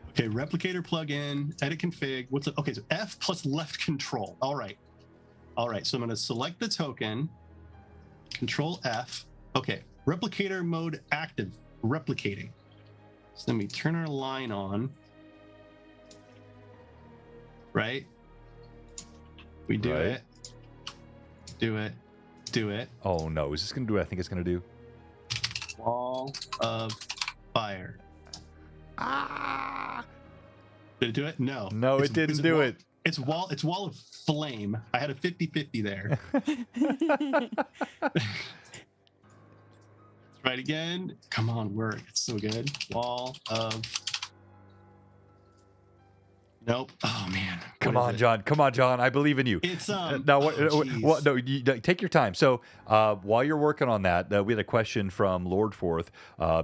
Okay, replicator plugin, edit config. What's it? Okay, so F plus left control. All right. So I'm going to select the token. Control F. Okay, replicator mode active. Replicating. So then we turn our line on. Right. We do it. Do it. Oh no! Is this going to do what I think it's going to do? Wall of Fire. Ah! Did it do it? No. No, it didn't do it. It's wall of flame. I had a 50-50 there. Let's try it again. Come on, work. It's so good. Wall of. Nope. Oh man. Come on, John. I believe in you. It's now. What? No. Take your time. So while you're working on that, we had a question from Lordforth.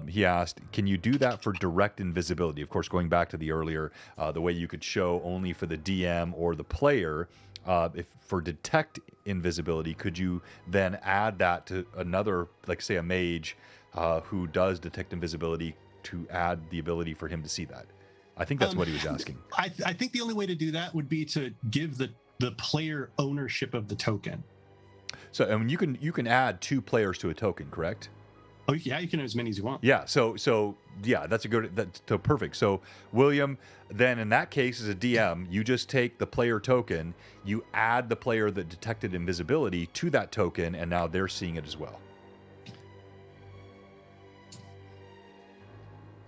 He asked, "Can you do that for direct invisibility?" Of course, going back to the earlier, the way you could show only for the DM or the player. If for detect invisibility, could you then add that to another, like say a mage, who does detect invisibility, to add the ability for him to see that? I think that's what he was asking. I think the only way to do that would be to give the player ownership of the token. So I mean, you can add 2 players to a token, correct? Oh yeah, you can have as many as you want. Yeah. So yeah, that's perfect. So William, then in that case, as a DM, you just take the player token, you add the player that detected invisibility to that token, and now they're seeing it as well.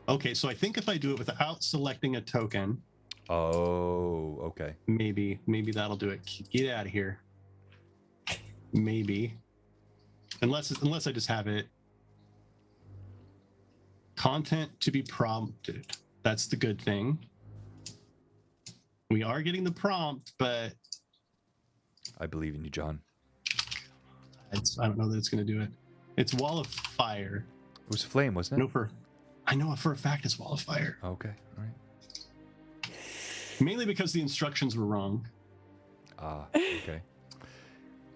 Okay, so I think if I do it without selecting a token. Oh, okay. Maybe that'll do it. Get out of here. Maybe. Unless I just have it. Content to be prompted. That's the good thing. We are getting the prompt, but I believe in you, John. I don't know that it's going to do it. It's Wall of Fire. It was flame, wasn't it? I know for a fact it's Wall of Fire. Okay, all right. Mainly because the instructions were wrong. Okay.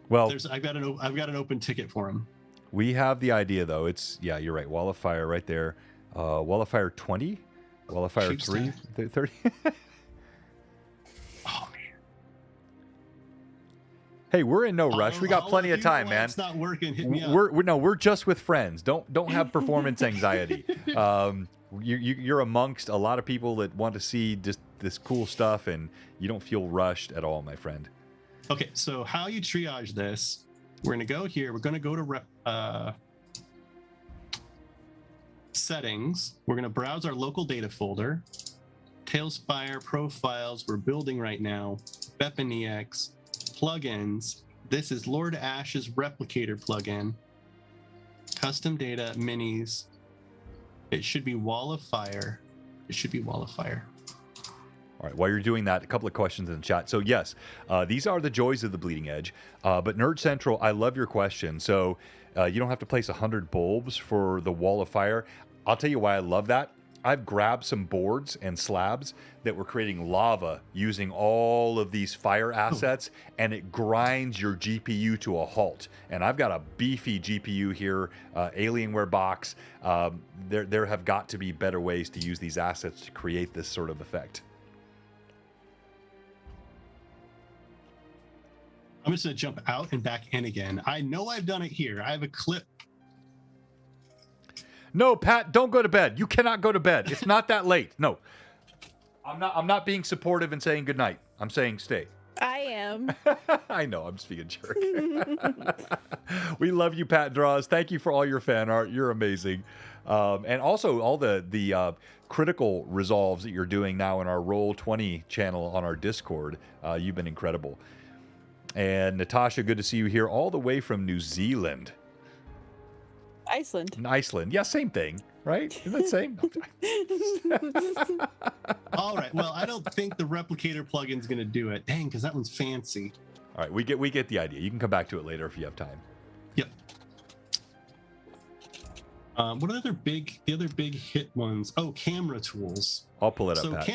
Well, I've got an open ticket for him. We have the idea, though. You're right. Wall of Fire right there. Wall of Fire 20? Wall of Fire 3? 30? Oh, man. Hey, we're in no rush. We got plenty of time, man. It's not working. Hit me up. We're just with friends. Don't have performance anxiety. You're amongst a lot of people that want to see just this cool stuff, and you don't feel rushed at all, my friend. Okay, so how you triage this? We're going to go here. We're going to go to settings. We're going to browse our local data folder. TaleSpire profiles we're building right now, BepNEX, plugins. This is Lord Ash's replicator plugin, custom data, minis. It should be Wall of Fire. It should be Wall of Fire. All right, while you're doing that, a couple of questions in the chat. So yes, these are the joys of the Bleeding Edge. But Nerd Central, I love your question. So you don't have to place 100 bulbs for the Wall of Fire. I'll tell you why I love that. I've grabbed some boards and slabs that were creating lava using all of these fire assets, and it grinds your GPU to a halt. And I've got a beefy GPU here, Alienware box. There have got to be better ways to use these assets to create this sort of effect. I'm just going to jump out and back in again. I know I've done it here. I have a clip. No, Pat, don't go to bed. You cannot go to bed. It's not that late. No. I'm not being supportive and saying good night. I'm saying stay. I am. I know, I'm just being a jerk. We love you, Pat Draws. Thank you for all your fan art. You're amazing. And also all the critical resolves that you're doing now in our Roll20 channel on our Discord. You've been incredible. And Natasha, good to see you here all the way from New Zealand. Iceland. Yeah, same thing, right? Isn't that same? All right. Well, I don't think the replicator plugin's going to do it. Dang, because that one's fancy. All right, we get the idea. You can come back to it later if you have time. Yep. What are the other big hit ones? Oh, camera tools. I'll pull it up. So Pat.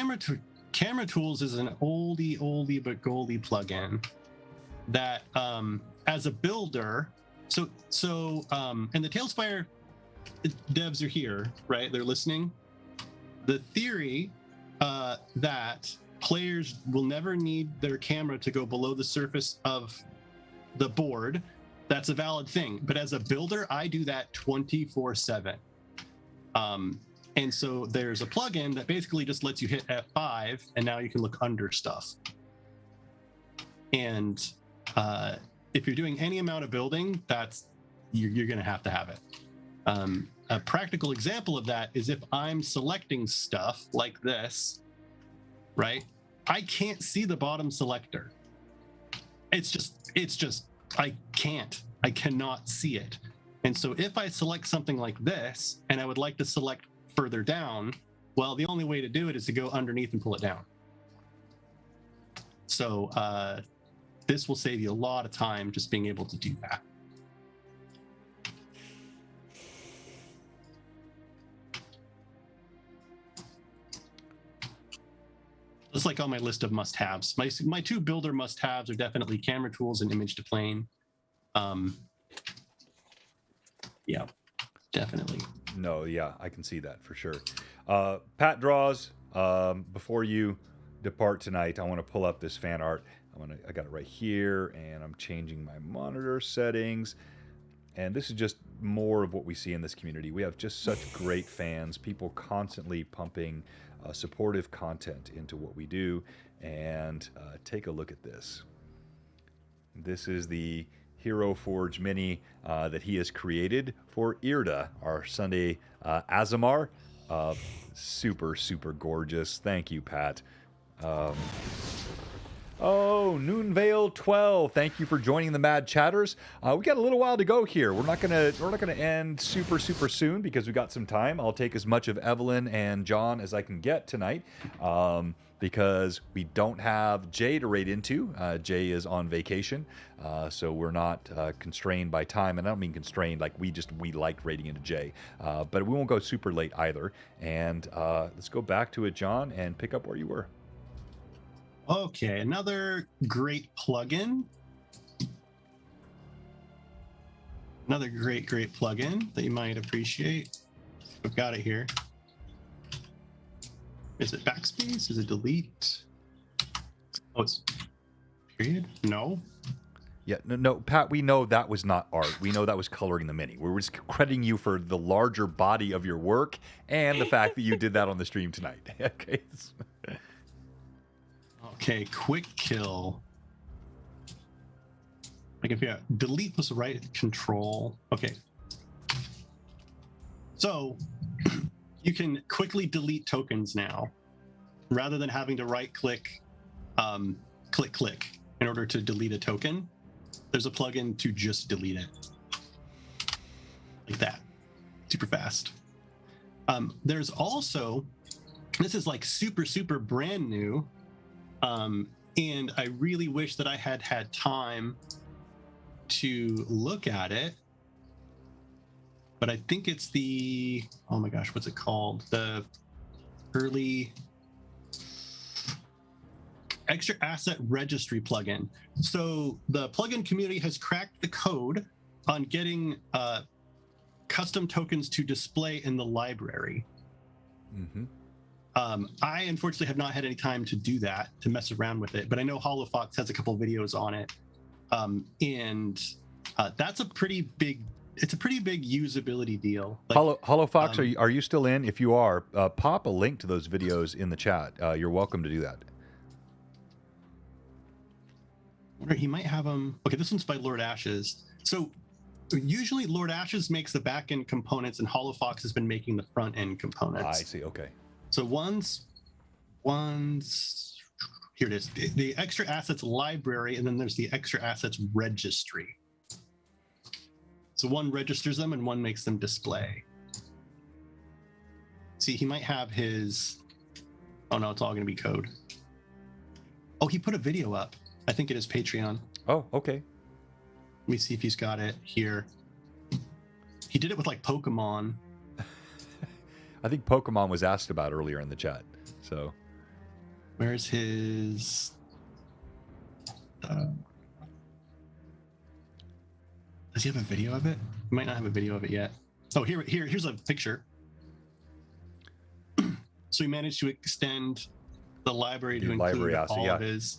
camera tools is an oldie but goldie plugin that as a builder. So and the TaleSpire devs are here, right? They're listening. The theory that players will never need their camera to go below the surface of the board, that's a valid thing. But as a builder, I do that 24/7. And so there's a plugin that basically just lets you hit F5, and now you can look under stuff. And if you're doing any amount of building, you're going to have it. A practical example of that is if I'm selecting stuff like this, right? I can't see the bottom selector. It's just I cannot see it. And so if I select something like this and I would like to select further down, well, the only way to do it is to go underneath and pull it down. So this will save you a lot of time just being able to do that. Just like on my list of must-haves. My two builder must-haves are definitely camera tools and image to plane. Yeah, definitely. No, yeah, I can see that for sure. Pat Draws, before you depart tonight, I want to pull up this fan art. I got it right here, and I'm changing my monitor settings. And this is just more of what we see in this community. We have just such great fans, people constantly pumping supportive content into what we do. And take a look at this. This is the Hero Forge Mini that he has created for Irda, our Sunday Azamar. Super, super gorgeous. Thank you, Pat. Oh, Noonvale 12. Thank you for joining the Mad Chatters. We got a little while to go here. We're not gonna end super soon because we got some time. I'll take as much of Evelyn and John as I can get tonight. Because we don't have Jay to raid into. Jay is on vacation, so we're not constrained by time. And I don't mean constrained, like we like raiding into Jay. But we won't go super late either. And let's go back to it, John, and pick up where you were. Okay, another great plugin. Another great plugin that you might appreciate. I've got it here. Is it backspace? Is it delete? Oh, it's period? No. Yeah, no, Pat, we know that was not art. We know that was coloring the mini. We're just crediting you for the larger body of your work and the fact that you did that on the stream tonight. Okay. Okay, quick kill. Like if you delete was right control. Okay. So you can quickly delete tokens now. rather than having to right click, click in order to delete a token, there's a plugin to just delete it. Like that. Super fast. There's also, this is like super brand new, and I really wish that I had time to look at it, but I think it's the, oh my gosh, what's it called? The early extra asset registry plugin. So the plugin community has cracked the code on getting custom tokens to display in the library. Mm-hmm. I unfortunately have not had any time to do that, to mess around with it, but I know HoloFox has a couple videos on it, and that's a pretty big. It's a pretty big usability deal. Like, HoloFox, are you still in? If you are, pop a link to those videos in the chat. You're welcome to do that. He might have them. Okay, this one's by Lord Ashes. So usually Lord Ashes makes the back end components, and HoloFox has been making the front end components. I see. Okay. So one's here it is, the extra assets library, and then there's the extra assets registry. So one registers them and one makes them display. See, he might have his, oh no, it's all going to be code. Oh, he put a video up. I think it is Patreon. Oh, okay. Let me see if he's got it here. He did it with like Pokemon. I think Pokemon was asked about earlier in the chat. So, where's his? Does he have a video of it? He might not have a video of it yet. Oh, here's a picture. So he managed to extend the library to include all of his.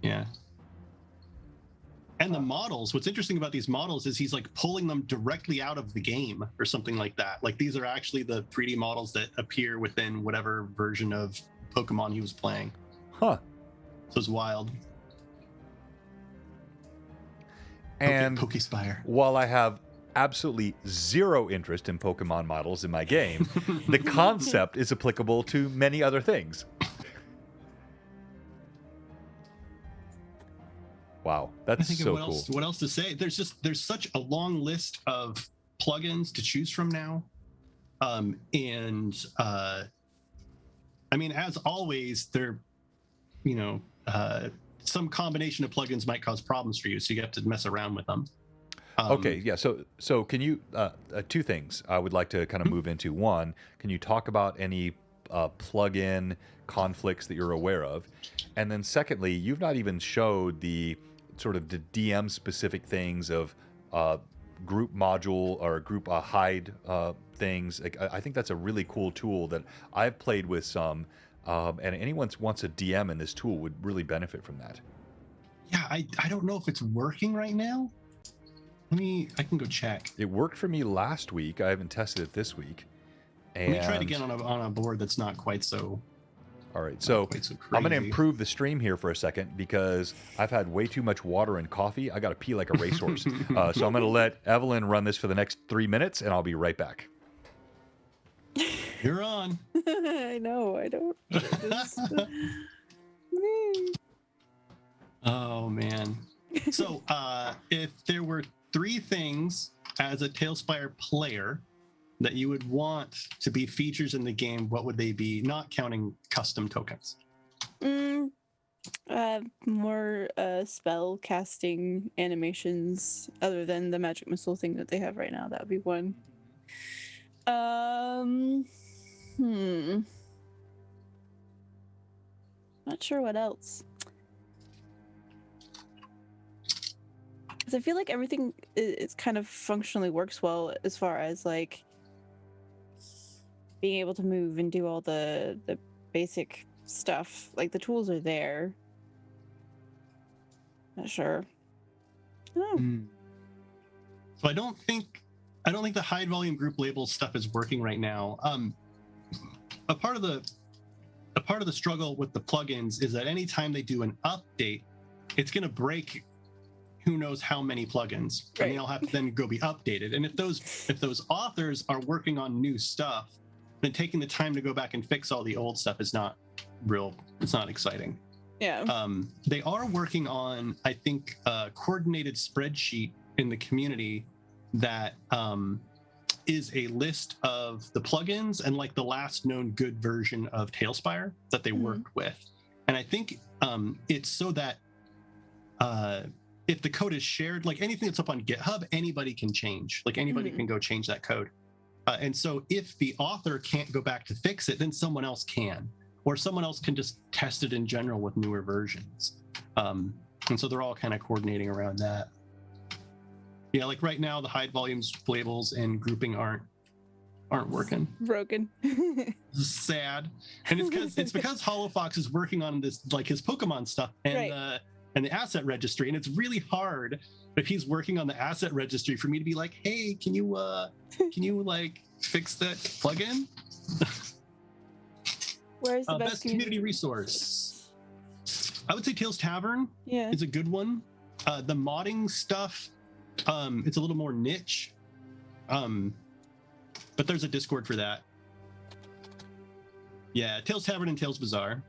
Yeah. And the models, what's interesting about these models is he's like pulling them directly out of the game or something like that. Like these are actually the 3D models that appear within whatever version of Pokemon he was playing. Huh. So it's wild. And TaleSpire. While I have absolutely zero interest in Pokemon models in my game, the concept is applicable to many other things. Wow, that's so cool. What else to say? There's such a long list of plugins to choose from now, and I mean, as always, there, some combination of plugins might cause problems for you, so you have to mess around with them. Okay, yeah. So can you two things I would like to kind of move into. One, can you talk about any plugin conflicts that you're aware of, and then secondly, you've not even showed the sort of the DM specific things of group module or group hide things. Like, I think that's a really cool tool that I've played with some, and anyone who wants a DM in this tool would really benefit from that. Yeah, I don't know if it's working right now. I can go check. It worked for me last week. I haven't tested it this week. And let me try it again on a board that's not quite so. All right, so I'm going to improve the stream here for a second because I've had way too much water and coffee. I got to pee like a racehorse. So I'm going to let Evelyn run this for the next 3 minutes, and I'll be right back. You're on. I know. I don't. Oh man. So if there were 3 things as a TaleSpire player that you would want to be features in the game, what would they be, not counting custom tokens? More spell casting animations other than the magic missile thing that they have right now. That would be one. Not sure what else. Because I feel like everything is kind of functionally works well as far as like being able to move and do all the basic stuff. Like the tools are there. Not sure. Oh. So I don't think the high volume group label stuff is working right now. A part of the struggle with the plugins is that anytime they do an update, it's going to break who knows how many plugins. Right. And they'll have to then go be updated. And if those authors are working on new stuff, then taking the time to go back and fix all the old stuff is not it's not exciting. Yeah. They are working on, I think, a coordinated spreadsheet in the community that is a list of the plugins and like the last known good version of Tailspire that they worked with. And I think it's so that if the code is shared, like anything that's up on GitHub, anybody can change. Like anybody can go change that code. And so if the author can't go back to fix it, then someone else can. Or someone else can just test it in general with newer versions. And so they're all kind of coordinating around that. Yeah, like right now, the hide volumes, labels, and grouping aren't working. Broken. Sad. And it's because HoloFox is working on this, like his Pokemon stuff and the asset registry, and it's really hard if he's working on the asset registry for me to be like, hey, can you like fix that plugin? Where's the best community resource? I would say Tails Tavern is a good one. The modding stuff, it's a little more niche, but there's a Discord for that. Yeah, Tails Tavern and Tails Bazaar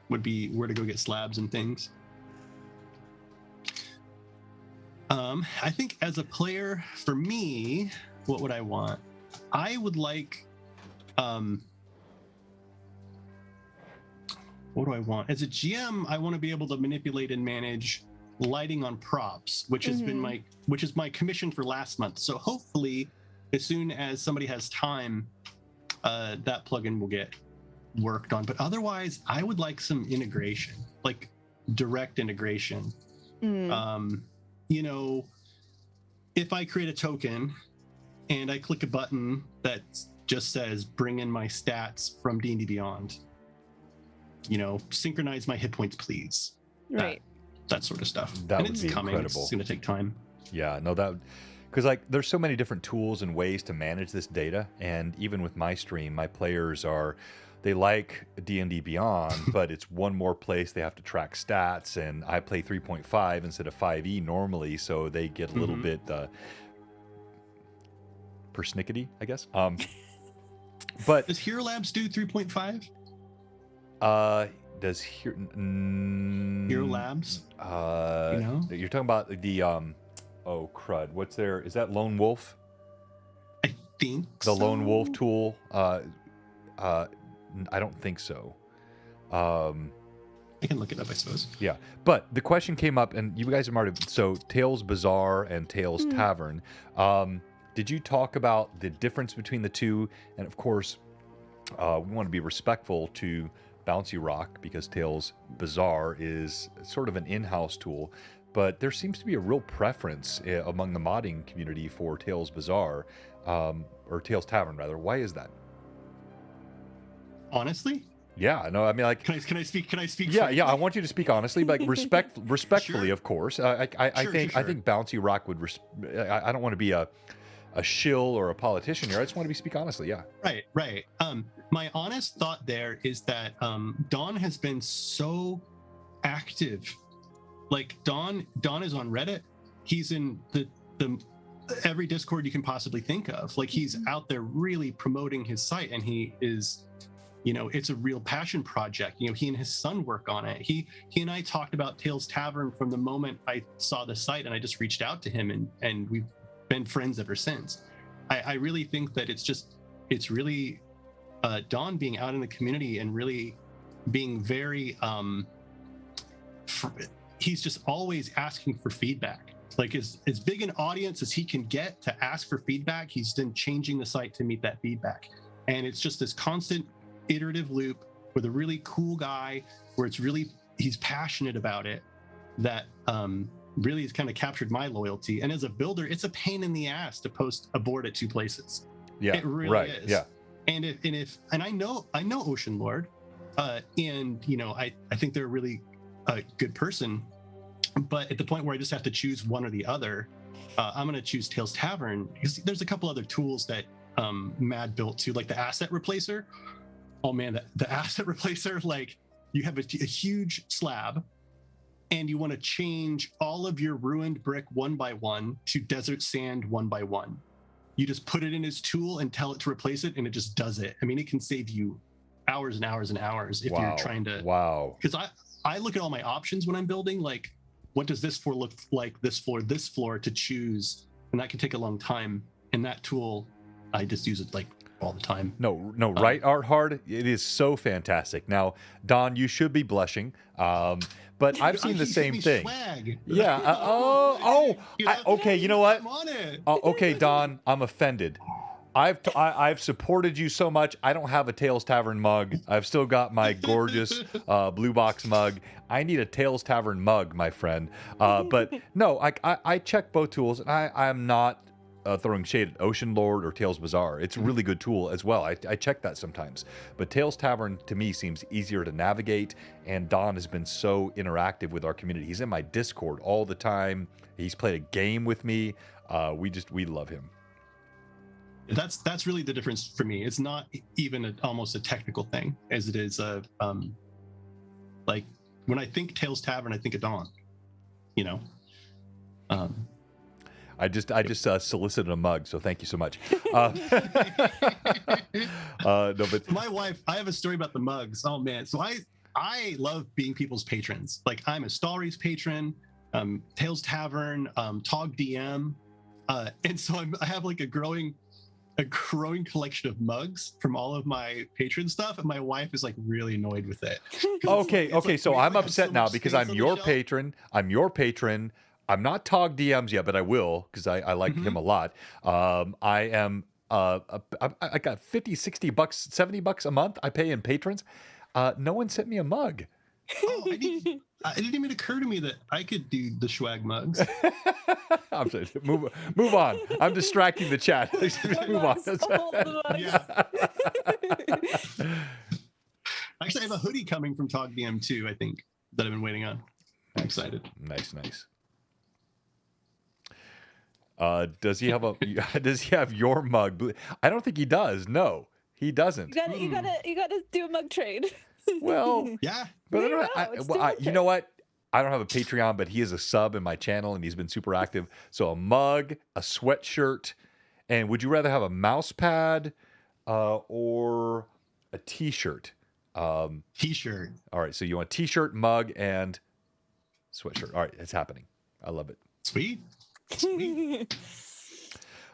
would be where to go get slabs and things. I think as a player, for me, what would I want? I would like what do I want? As a GM, I want to be able to manipulate and manage lighting on props, which has been my commission for last month. So hopefully, as soon as somebody has time, that plugin will get worked on. But otherwise, I would like some integration, like direct integration. You know, if I create a token and I click a button that just says bring in my stats from D&D Beyond, you know, synchronize my hit points, please. Right. That sort of stuff. That and would it's be coming. incredible. It's going to take time. Yeah, no, that, because like there's so many different tools and ways to manage this data, and even with my stream, my players they like D&D Beyond, but it's one more place they have to track stats, and I play 3.5 instead of 5e normally, so they get a little bit persnickety, I guess. But does Hero Labs do 3.5? Does Hero Labs? You know, you're talking about the oh crud, what's there? Is that Lone Wolf? I think the Lone Wolf tool. I don't think so. I can look it up, I suppose. Yeah, but the question came up, and you guys have already. So Tails Bazaar and Tails Tavern. Did you talk about the difference between the two? And of course, we want to be respectful to Bouncy Rock because Tails Bazaar is sort of an in-house tool, but there seems to be a real preference among the modding community for Tails Bazaar, or Tails Tavern rather. Why is that? Honestly? Yeah, no, I mean, like, can I speak? Yeah, yeah. I want you to speak honestly, but like respectfully, of course. I think Bouncy Rock would. I don't want to be a shill or a politician here. I just want to speak honestly. Yeah. Right. My honest thought there is that Don has been so active. Like Don is on Reddit. He's in the every Discord you can possibly think of. Like he's out there really promoting his site, and he is. You know, it's a real passion project. You know, he and his son work on it. He and I talked about Tails Tavern from the moment I saw the site, and I just reached out to him, and we've been friends ever since. I really think that it's really Don being out in the community and really being very he's just always asking for feedback. Like as big an audience as he can get to ask for feedback, he's then changing the site to meet that feedback. And it's just this constant iterative loop with a really cool guy where he's passionate about it, that really has kind of captured my loyalty. And as a builder, it's a pain in the ass to post a board at two places. Yeah, it really is. Yeah. And I know Ocean Lord, and you know, I think they're a really good person, but at the point where I just have to choose one or the other, I'm going to choose Tails Tavern because there's a couple other tools that Mad built too, like the asset replacer. Oh man, the asset replacer, like you have a huge slab and you want to change all of your ruined brick one by one to desert sand one by one. You just put it in his tool and tell it to replace it, and it just does it. I mean, it can save you hours and hours and hours if Wow. you're trying to. Wow. Because I look at all my options when I'm building, like what does this floor look like, this floor to choose, and that can take a long time. And that tool, I just use it like all the time. No, right, Art Hard? It is so fantastic. Now, Don, you should be blushing, but I've seen the same thing. Swag. Yeah. Okay, you know what? I'm on it. Okay, Don, I'm offended. I've supported you so much. I don't have a Tales Tavern mug. I've still got my gorgeous blue box mug. I need a Tales Tavern mug, my friend. But no, I check both tools, and I'm not throwing shade at Ocean Lord or Tales Bazaar. It's a really good tool as well. I check that sometimes. But Tales Tavern, to me, seems easier to navigate, and Don has been so interactive with our community. He's in my Discord all the time. He's played a game with me. We love him. That's really the difference for me. It's not even almost a technical thing as it is like when I think Tales Tavern, I think of Dawn, you know. I just solicited a mug, so thank you so much. No, but My wife, I have a story about the mugs. Oh man, so I love being people's patrons. Like I'm a Stories patron, Tales Tavern, Tog DM, and so I have like a growing collection of mugs from all of my patron stuff, and my wife is like really annoyed with it. Okay, so I'm upset now much because space I'm on the your shelf. patron. I'm your patron. I'm not Tog DMs yet, but I will because I like him a lot. I am I got 50, 60 bucks, 70 bucks a month I pay in patrons. No one sent me a mug. Oh, it didn't even occur to me that I could do the swag mugs. I'm sorry. Move on. I'm distracting the chat. Move on. Yeah. Actually, I have a hoodie coming from Tog DM too, I think, that I've been waiting on. I'm excited. Nice. Does he have your mug? I don't think he does. No, he doesn't. You gotta do a mug trade. Well, Yeah. but It's you know what? I don't have a Patreon, but he is a sub in my channel, and he's been super active. So a mug, a sweatshirt, and would you rather have a mouse pad or a T-shirt? T-shirt. All right, so you want T-shirt, mug, and sweatshirt. All right, it's happening. I love it. Sweet.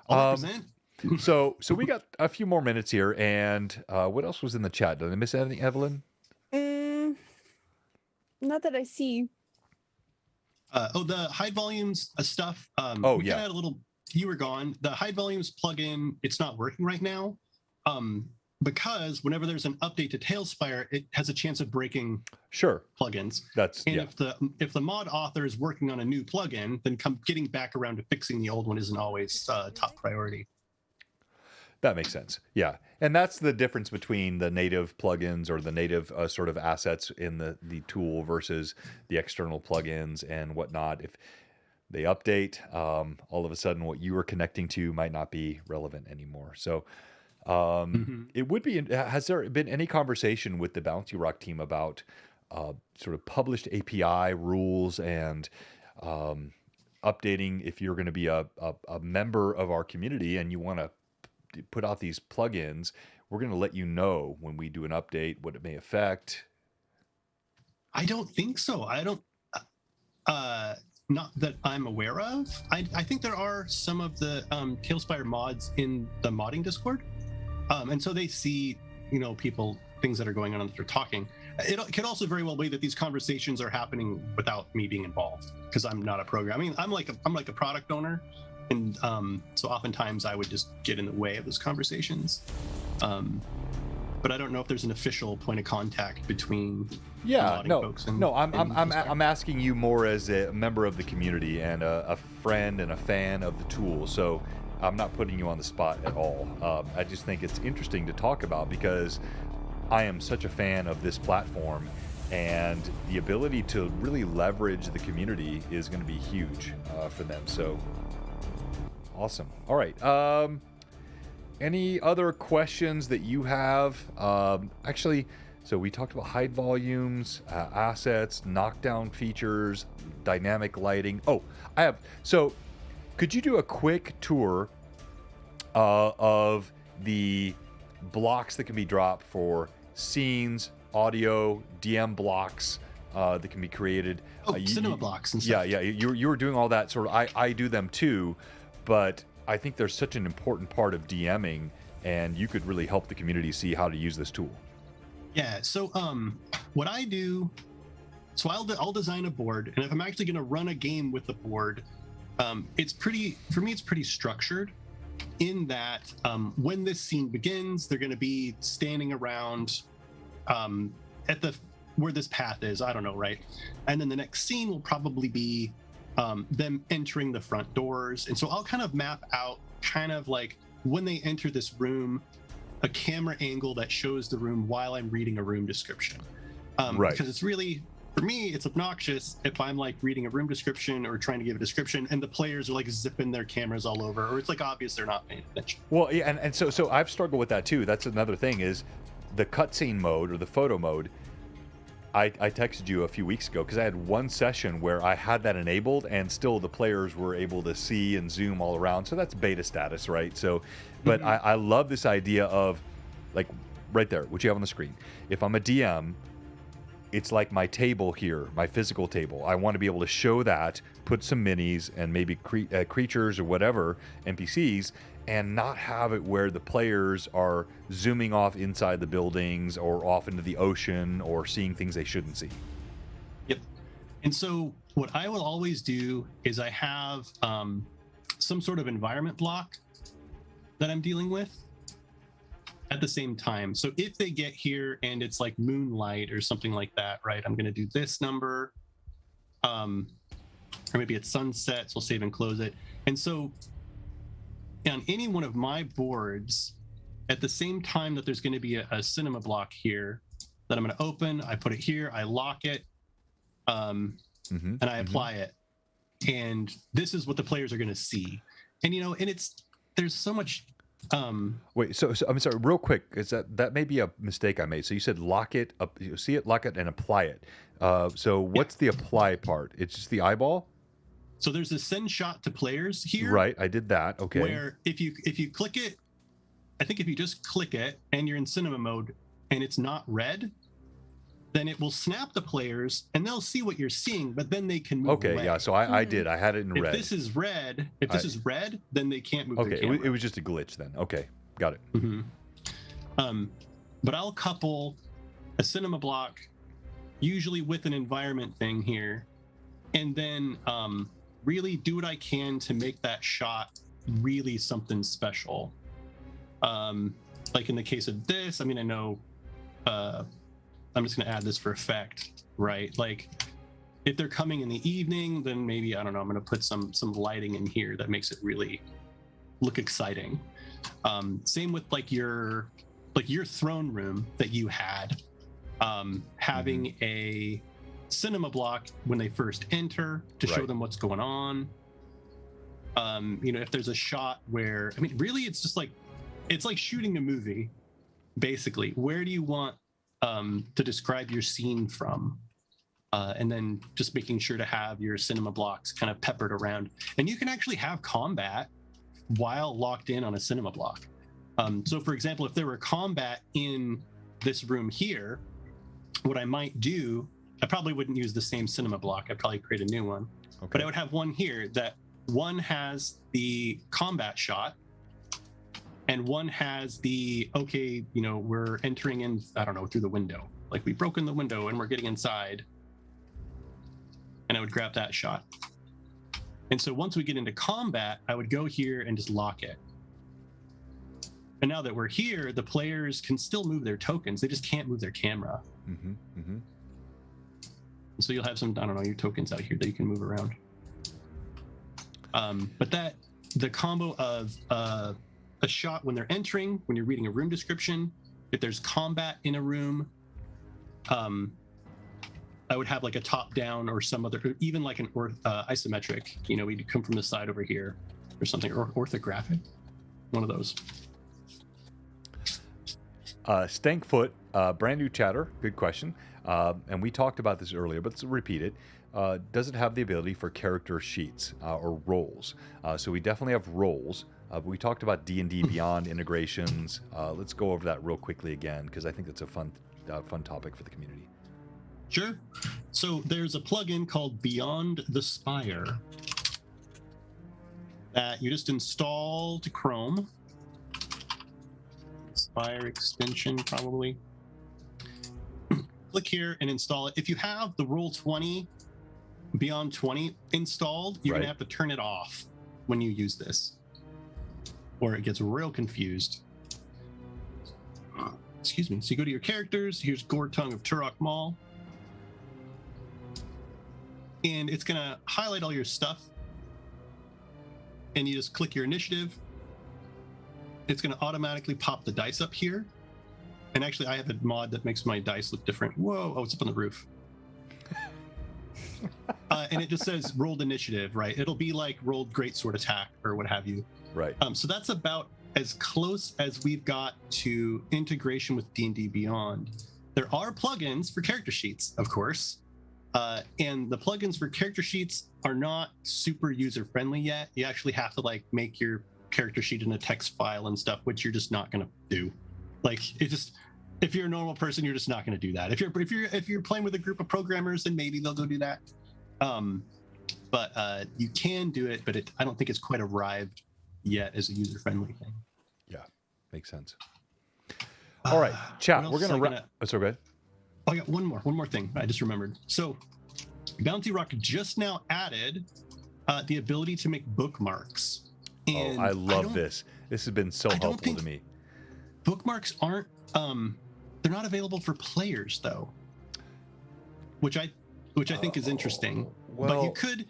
I'll represent. So we got a few more minutes here, and what else was in the chat? Did I miss anything, Evelyn? Not that I see. The hide volumes stuff. Oh, we yeah. kinda had a little. You were gone. The hide volumes plugin, it's not working right now, because whenever there's an update to Tailspire, it has a chance of breaking Sure. plugins. That's And yeah. if the mod author is working on a new plugin, then getting back around to fixing the old one isn't always top priority. That makes sense. Yeah. And that's the difference between the native plugins or the native sort of assets in the tool versus the external plugins and whatnot. If they update, all of a sudden what you were connecting to might not be relevant anymore. So it would be, has there been any conversation with the Bounty Rock team about sort of published API rules and updating if you're going to be a member of our community and you want to put out these plugins, we're going to let you know when we do an update what it may affect? I don't think so. I don't. Not that I'm aware of. I think there are some of the Tailspire mods in the modding Discord, and so they see things that are going on that they're talking. It could also very well be that these conversations are happening without me being involved because I'm not a programmer. I mean, I'm like a product owner. And so oftentimes I would just get in the way of those conversations. But I don't know if there's an official point of contact between folks and I'm asking you more as a member of the community and a friend and a fan of the tool. So I'm not putting you on the spot at all. I just think it's interesting to talk about because I am such a fan of this platform, and the ability to really leverage the community is going to be huge for them. So. Awesome. All right. Any other questions that you have? Actually, so we talked about hide volumes, assets, knockdown features, dynamic lighting. Oh, I have. So could you do a quick tour of the blocks that can be dropped for scenes, audio, DM blocks that can be created. Cinema blocks and Yeah, stuff. yeah. You were doing all that sort of. I do them too, but I think there's such an important part of DMing, and you could really help the community see how to use this tool. Yeah. So what I do, so I'll design a board, and if I'm actually going to run a game with the board, it's pretty structured. In that, when this scene begins, they're going to be standing around at the where this path is. I don't know, right? And then the next scene will probably be them entering the front doors. And so I'll kind of map out kind of like when they enter this room, a camera angle that shows the room while I'm reading a room description. Right. Because it's really, for me, it's obnoxious if I'm like reading a room description or trying to give a description and the players are like zipping their cameras all over, or it's like obvious they're not paying attention. Well, yeah, and so I've struggled with that too. That's another thing is the cutscene mode or the photo mode. I texted you a few weeks ago because I had one session where I had that enabled and still the players were able to see and zoom all around. So that's beta status, right? So, but I love this idea of like right there, what you have on the screen. If I'm a DM, it's like my table here, my physical table. I want to be able to show that, put some minis and maybe creatures or whatever, NPCs, and not have it where the players are zooming off inside the buildings or off into the ocean or seeing things they shouldn't see. Yep. And so what I will always do is I have some sort of environment block that I'm dealing with at the same time. So if they get here and it's like moonlight or something like that, right, I'm going to do this number, or maybe it's sunset, so I'll save and close it. And so on any one of my boards, at the same time that there's going to be a cinema block here that I'm going to open, I put it here, I lock it, and I apply it. And this is what the players are going to see. And, you know, and there's so much... Wait, so I'm sorry, real quick, is that may be a mistake I made. So you said lock it up, you see it, lock it, and apply it. So what's the apply part? It's just the eyeball? So there's a send shot to players here. Right, I did that. Okay. Where if you click it, I think if you just click it and you're in cinema mode and it's not red, then it will snap the players and they'll see what you're seeing, but then they can move away. Okay, yeah. So I did. I had it in red. If this is red, then they can't move their camera. Okay, it was just a glitch then. Okay, got it. But I'll couple a cinema block, usually with an environment thing here, and then really do what I can to make that shot really something special. Like in the case of this, I mean, I know I'm just going to add this for effect, right? Like if they're coming in the evening, then maybe, I don't know, I'm going to put some lighting in here that makes it really look exciting. Same with like your throne room that you had, having a cinema block when they first enter to show them what's going on. You know, if there's a shot where, I mean, really it's just like, it's like shooting a movie, basically. Where do you want to describe your scene from? And then just making sure to have your cinema blocks kind of peppered around. And you can actually have combat while locked in on a cinema block. So for example, if there were combat in this room here, what I might do, I probably wouldn't use the same cinema block. I'd probably create a new one. Okay. But I would have one here that one has the combat shot and one has the, okay, you know, we're entering in, I don't know, through the window. Like we've broken the window and we're getting inside. And I would grab that shot. And so once we get into combat, I would go here and just lock it. And now that we're here, the players can still move their tokens. They just can't move their camera. So you'll have some, I don't know, your tokens out here that you can move around. But the combo of a shot when they're entering, when you're reading a room description, if there's combat in a room, I would have like a top down or some other, even like an isometric, you know, we'd come from the side over here or something, or orthographic, one of those. Stankfoot, brand new chatter, good question. And we talked about this earlier, but let's repeat it. Does it have the ability for character sheets or roles? So we definitely have roles. We talked about D&D Beyond integrations. Let's go over that real quickly again, because I think that's a fun topic for the community. Sure. So there's a plugin called Beyond the Spire that you just install to Chrome. Spire extension, probably. Click here and install it. If you have the Roll20 Beyond 20 installed, you're going to have to turn it off when you use this, or it gets real confused. Excuse me. So you go to your characters. Here's Gore Tongue of Turok Mall. And it's going to highlight all your stuff. And you just click your initiative. It's going to automatically pop the dice up here. And actually, I have a mod that makes my dice look different. Whoa. Oh, it's up on the roof. And it just says rolled initiative, right? It'll be like rolled greatsword attack or what have you. Right. So that's about as close as we've got to integration with D&D Beyond. There are plugins for character sheets, of course. And the plugins for character sheets are not super user-friendly yet. You actually have to like make your character sheet in a text file and stuff, which you're just not going to do. Like, it just, if you're a normal person, you're just not going to do that. If you're playing with a group of programmers, then maybe they'll go do that. But you can do it, but I don't think it's quite arrived yet as a user-friendly thing. Yeah, makes sense. All right, chat. We're gonna wrap. Oh, sorry, go ahead. Oh, I got one more thing I just remembered. So, Bounty Rock just now added the ability to make bookmarks. And I love this. This has been so helpful to me. Bookmarks aren't they're not available for players though, which I think is interesting. Well, but you could,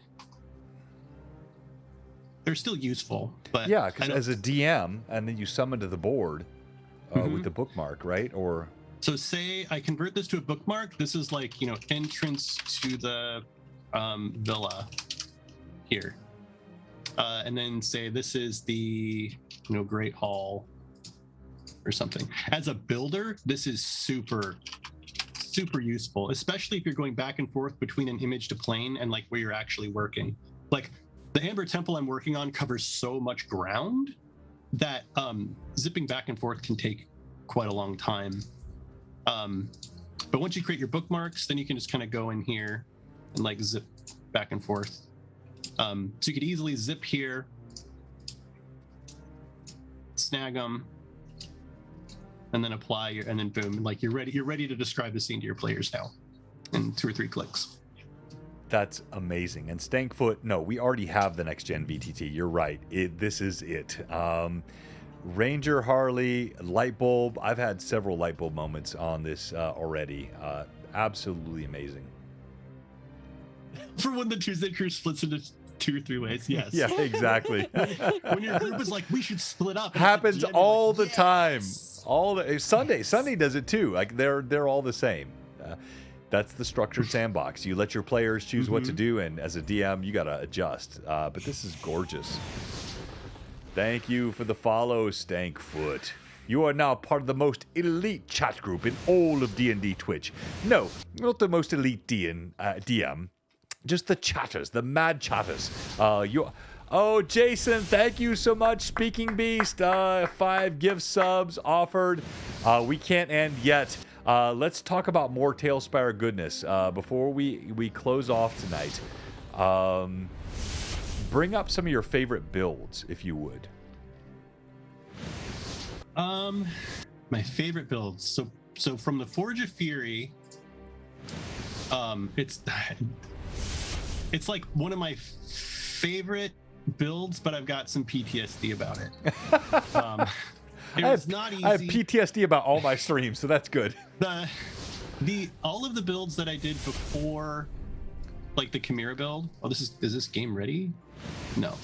they're still useful, but yeah, because as a DM and then you summon to the board with the bookmark, right? Or so say I convert this to a bookmark. This is like, entrance to the villa here, and then say this is the Great Hall or something. As a builder, this is super useful, especially if you're going back and forth between an image to plane and like where you're actually working. Like the Amber Temple I'm working on covers so much ground that zipping back and forth can take quite a long time. But once you create your bookmarks, then you can just kind of go in here and like zip back and forth. So you could easily zip here, snag them, and then apply and then boom, like you're ready to describe the scene to your players now in 2 or 3 clicks. That's amazing. And Stankfoot, no, we already have the next gen VTT. You're right. This is it. Ranger Harley, Lightbulb. I've had several Lightbulb moments on this already. Absolutely amazing. For when the Tuesday crew splits into 2 or 3 ways, yes. Yeah, exactly. When your group is like, we should split up. Happens all the time. Sunday does it too. Like they're all the same. That's the structured sandbox. You let your players choose what to do, and as a DM, you gotta adjust. But this is gorgeous. Thank you for the follow, Stankfoot. You are now part of the most elite chat group in all of D&D Twitch. No, not the most elite DM. Just the chatters, the mad chatters. Oh, Jason, thank you so much. Speaking Beast, 5 gift subs offered. We can't end yet. Let's talk about more TaleSpire goodness before we close off tonight. Bring up some of your favorite builds, if you would. My favorite builds. So from the Forge of Fury, it's like one of my favorite builds, but I've got some PTSD about it. It's not easy. I have PTSD about all my streams, so that's good. All of the builds that I did before, like the Chimera build. Oh, is this game ready? No.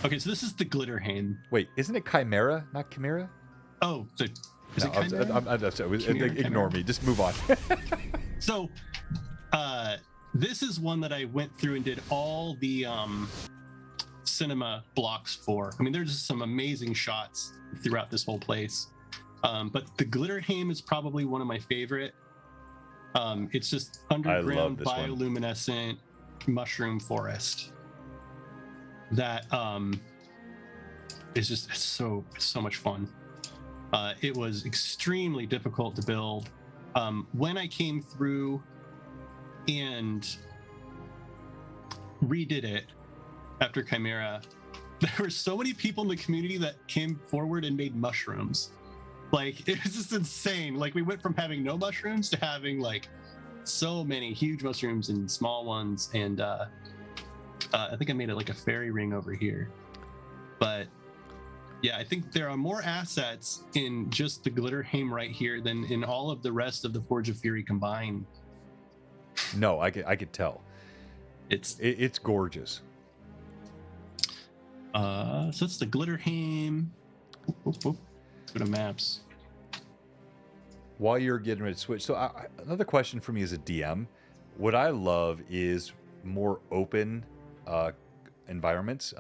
Okay, so this is the Glitterhane. Wait, isn't it Chimera, not Chimera? Oh, so is it Chimera? I'm sorry. Ignore me. Just move on. So, this is one that I went through and did all the cinema blocks for. I mean, there's just some amazing shots throughout this whole place. But the Glitterhame is probably one of my favorite. It's just underground bioluminescent mushroom forest that it's so much fun. It was extremely difficult to build. When I came through and redid it after Chimera, there were so many people in the community that came forward and made mushrooms. Like, it was just insane. Like, we went from having no mushrooms to having like so many huge mushrooms and small ones. And I think I made it like a fairy ring over here. But yeah, I think there are more assets in just the Glitterheim right here than in all of the rest of the Forge of Fury combined. No, I could tell. It's gorgeous. So it's the Glitterheim. Let's go to maps. While you're getting ready to switch, so another question for me as a DM, what I love is more open environments.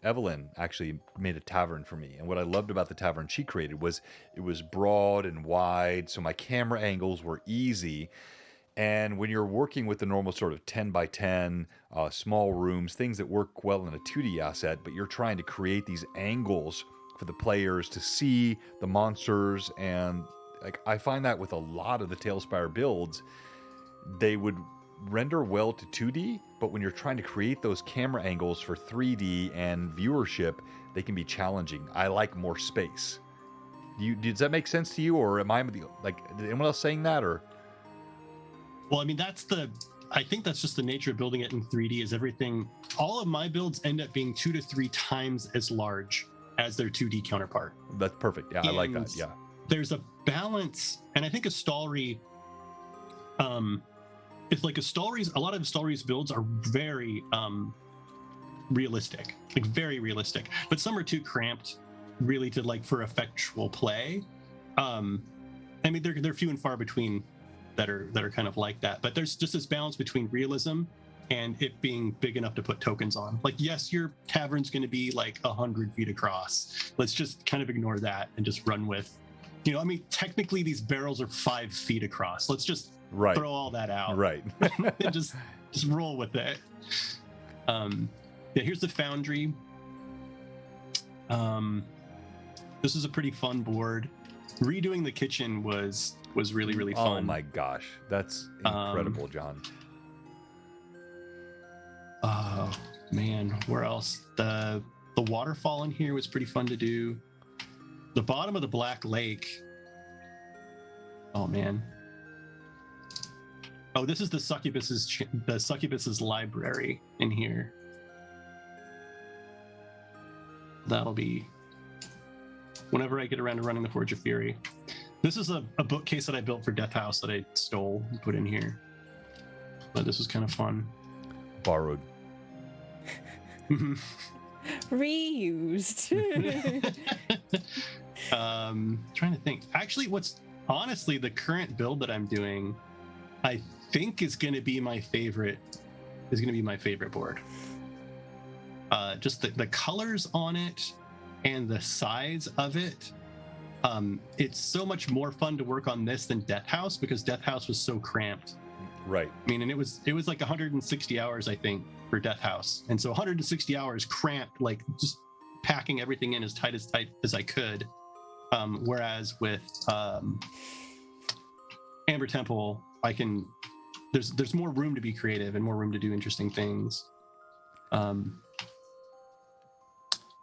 Evelyn actually made a tavern for me, and what I loved about the tavern she created was it was broad and wide, so my camera angles were easy. And when you're working with the normal sort of 10 by 10 small rooms, things that work well in a 2D asset, but you're trying to create these angles for the players to see the monsters, and like I find that with a lot of the TaleSpire builds, they would render well to 2D, but when you're trying to create those camera angles for 3D and viewership, they can be challenging. I like more space. Does that make sense to you, or am I like anyone else saying that, or? Well, I mean, I think that's just the nature of building it in 3D is everything. All of my builds end up being 2 to 3 times as large as their 2D counterpart. That's perfect. Yeah, I like that. Yeah. There's a balance, and I think a Stalry, it's like a lot of Stalry's builds are very realistic, like very realistic, but some are too cramped really to like for effectual play. I mean, they're few and far between that are kind of like that, but there's just this balance between realism and it being big enough to put tokens on. Like, yes, your tavern's going to be like 100 feet across. Let's just kind of ignore that and just run with, I mean, technically these barrels are 5 feet across. Let's just throw all that out. Right. And just roll with it. Yeah, here's the Foundry. This is a pretty fun board. Redoing the kitchen was really, really fun. Oh my gosh, that's incredible, John. Oh man, where else? The waterfall in here was pretty fun to do. The bottom of the Black Lake. Oh man. Oh, this is the Succubus's library in here. That'll be whenever I get around to running the Forge of Fury. This is a bookcase that I built for Death House that I stole and put in here. But this was kind of fun. Borrowed. Reused. Trying to think. Actually, what's honestly the current build that I'm doing, I think is going to be my favorite. Is going to be my favorite board. Just the colors on it and the size of it. It's so much more fun to work on this than Death House because Death House was so cramped. Right. I mean, and it was like 160 hours, I think, for Death House. And so 160 hours cramped, like just packing everything in as tight as I could. Whereas with Amber Temple, there's more room to be creative and more room to do interesting things.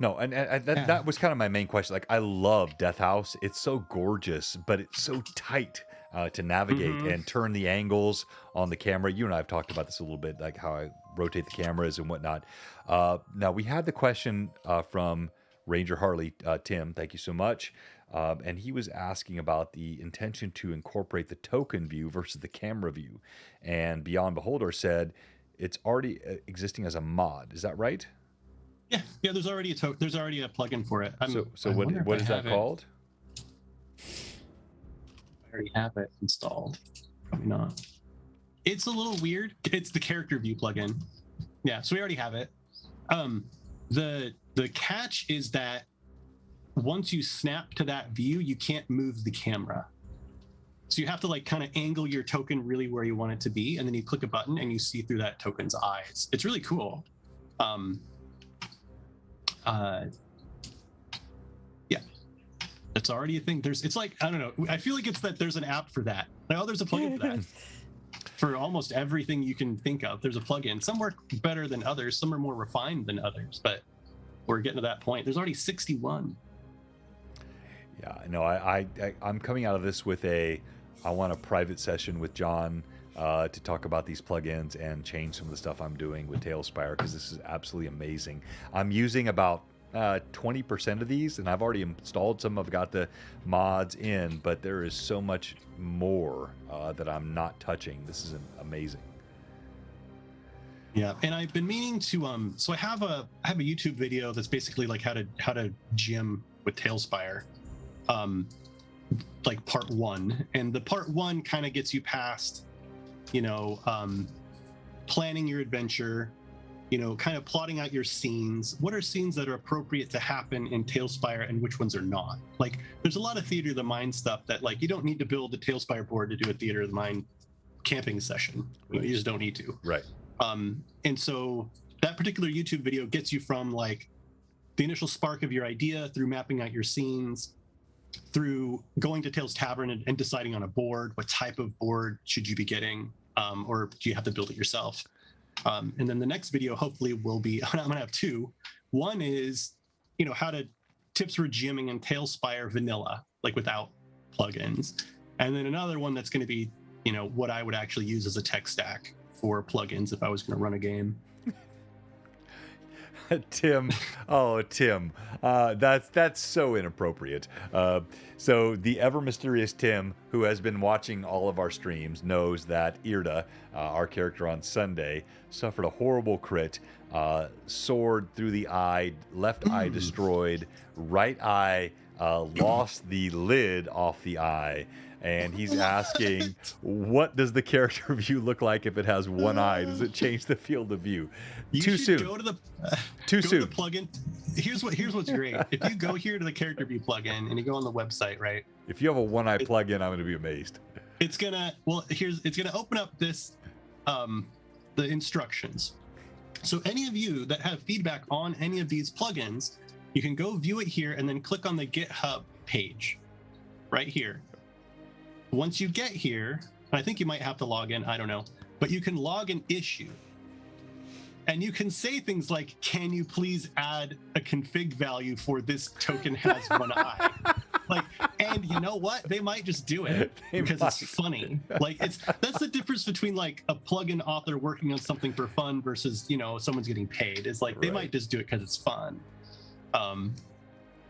No, and that was kind of my main question. Like, I love Death House. It's so gorgeous, but it's so tight to navigate and turn the angles on the camera. You and I have talked about this a little bit, like how I rotate the cameras and whatnot. Now, we had the question from Ranger Harley, Tim. Thank you so much. And he was asking about the intention to incorporate the token view versus the camera view. And Beyond Beholder said it's already existing as a mod. Is that right? Yeah. There's already a plugin for it. So what is that called? I already have it installed. Probably not. It's a little weird. It's the character view plugin. Yeah, so we already have it. The catch is that once you snap to that view, you can't move the camera. So you have to like kind of angle your token really where you want it to be, and then you click a button and you see through that token's eyes. It's really cool. That's already a thing. It's like, I don't know. I feel like it's that there's an app for that. Like, oh, there's a plugin for that. For almost everything you can think of, there's a plugin. Some work better than others. Some are more refined than others. But we're getting to that point. There's already 61. Yeah, no, I'm coming out of this with I want a private session with John to talk about these plugins and change some of the stuff I'm doing with TaleSpire, because this is absolutely amazing. I'm using about 20% of these, and I've already installed some. I've got the mods in, but there is so much more that I'm not touching. This is amazing. Yeah, and I've been meaning to so I have a YouTube video that's basically like how to gym with TaleSpire, like part 1, and the part 1 kind of gets you past, planning your adventure, kind of plotting out your scenes. What are scenes that are appropriate to happen in TaleSpire and which ones are not? Like, there's a lot of theater of the mind stuff that, like, you don't need to build a TaleSpire board to do a theater of the mind camping session. You just don't need to. Right. And so that particular YouTube video gets you from like the initial spark of your idea through mapping out your scenes, through going to Tales Tavern and deciding on a board. What type of board should you be getting? Or do you have to build it yourself? And then the next video hopefully will be, I'm gonna have 2. One is, tips for gymming in TaleSpire vanilla, like without plugins. And then another one that's gonna be, what I would actually use as a tech stack for plugins if I was gonna run a game. Tim, that's so inappropriate. So the ever mysterious Tim, who has been watching all of our streams, knows that Irda, our character on Sunday, suffered a horrible crit, sword through the eye, left eye destroyed, right eye lost the lid off the eye. And he's asking, what does the character view look like if it has one eye? Does it change the field of view? Too soon. Go to the Too soon. To the plugin. Here's what's great. If you go here to the character view plugin and you go on the website, right? If you have a one-eye plugin, I'm going to be amazed. It's gonna open up this the instructions. So any of you that have feedback on any of these plugins, you can go view it here and then click on the GitHub page right here. Once you get here, I think you might have to log in, I don't know, but you can log an issue. And you can say things like, can you please add a config value for this token has one eye? Like, and you know what? They might just do it because it's funny. Like, that's the difference between like a plugin author working on something for fun versus, someone's getting paid. It's like, they might just do it because it's fun.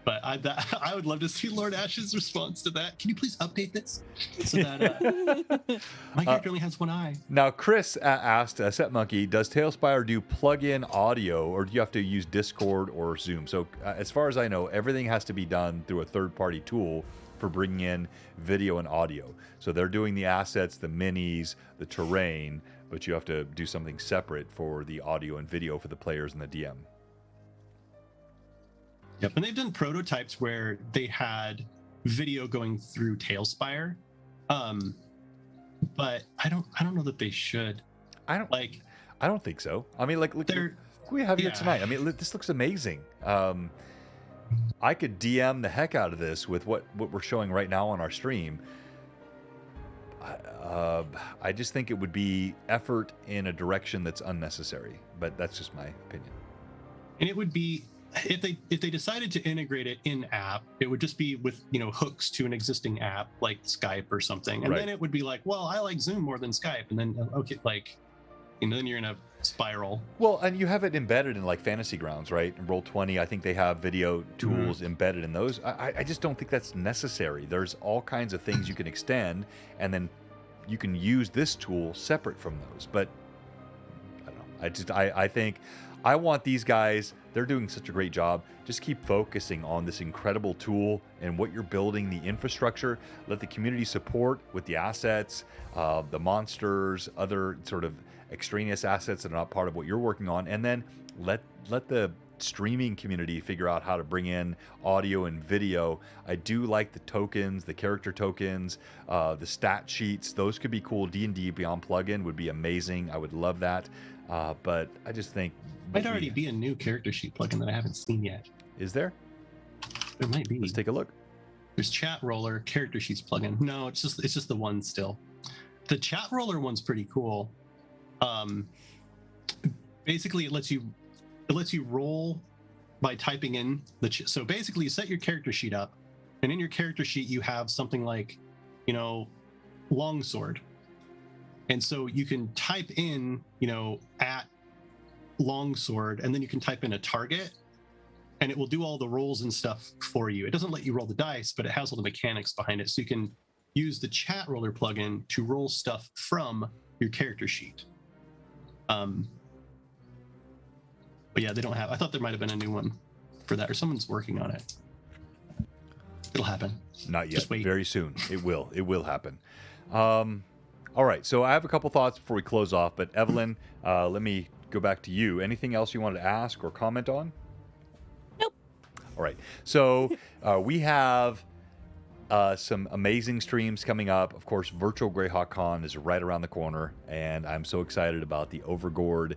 But I would love to see Lord Ash's response to that. Can you please update this so that my character only has one eye? Now, Chris asked, Set Monkey, does TaleSpire do plug-in audio, or do you have to use Discord or Zoom? So as far as I know, everything has to be done through a third-party tool for bringing in video and audio. So they're doing the assets, the minis, the terrain, but you have to do something separate for the audio and video for the players and the DM. Yep, and they've done prototypes where they had video going through TaleSpire, but I don't know that they should. I don't think so. I mean, look we have here tonight. I mean, this looks amazing. I could DM the heck out of this with what we're showing right now on our stream. I just think it would be effort in a direction that's unnecessary, but that's just my opinion. And it would be, if they decided to integrate it in app, it would just be with hooks to an existing app like Skype or something, and then it would be like, well, I like Zoom more than Skype, and then then you're in a spiral. Well, and you have it embedded in like Fantasy Grounds, right? In Roll20, I think they have video tools embedded in those. I just don't think that's necessary. There's all kinds of things you can extend, and then you can use this tool separate from those. But I don't know. I think I want these guys. They're doing such a great job. Just keep focusing on this incredible tool and what you're building, the infrastructure. Let the community support with the assets, the monsters, other sort of extraneous assets that are not part of what you're working on, and then let the streaming community figure out how to bring in audio and video. I do like the tokens, the character tokens, the stat sheets. Those could be cool. D&D Beyond plugin would be amazing. I would love that. But I just think might already be a new character sheet plugin that I haven't seen yet. Is there? There might be. Let's take a look. There's chat roller, character sheets plugin. No, it's just the one still. The chat roller one's pretty cool. Basically, it lets you roll by typing in so basically you set your character sheet up, and in your character sheet you have something like, longsword, and so you can type in, at longsword, and then you can type in a target, and it will do all the rolls and stuff for you. It doesn't let you roll the dice, but it has all the mechanics behind it, so you can use the chat roller plugin to roll stuff from your character sheet. But yeah, they don't have. I thought there might have been a new one for that, or someone's working on it. It'll happen. Not yet. Just wait. Very soon. It will. It will happen. All right. So I have a couple thoughts before we close off. But Evelyn, let me go back to you. Anything else you wanted to ask or comment on? Nope. All right. So we have some amazing streams coming up. Of course, Virtual Greyhawk Con is right around the corner, and I'm so excited about the Overgourd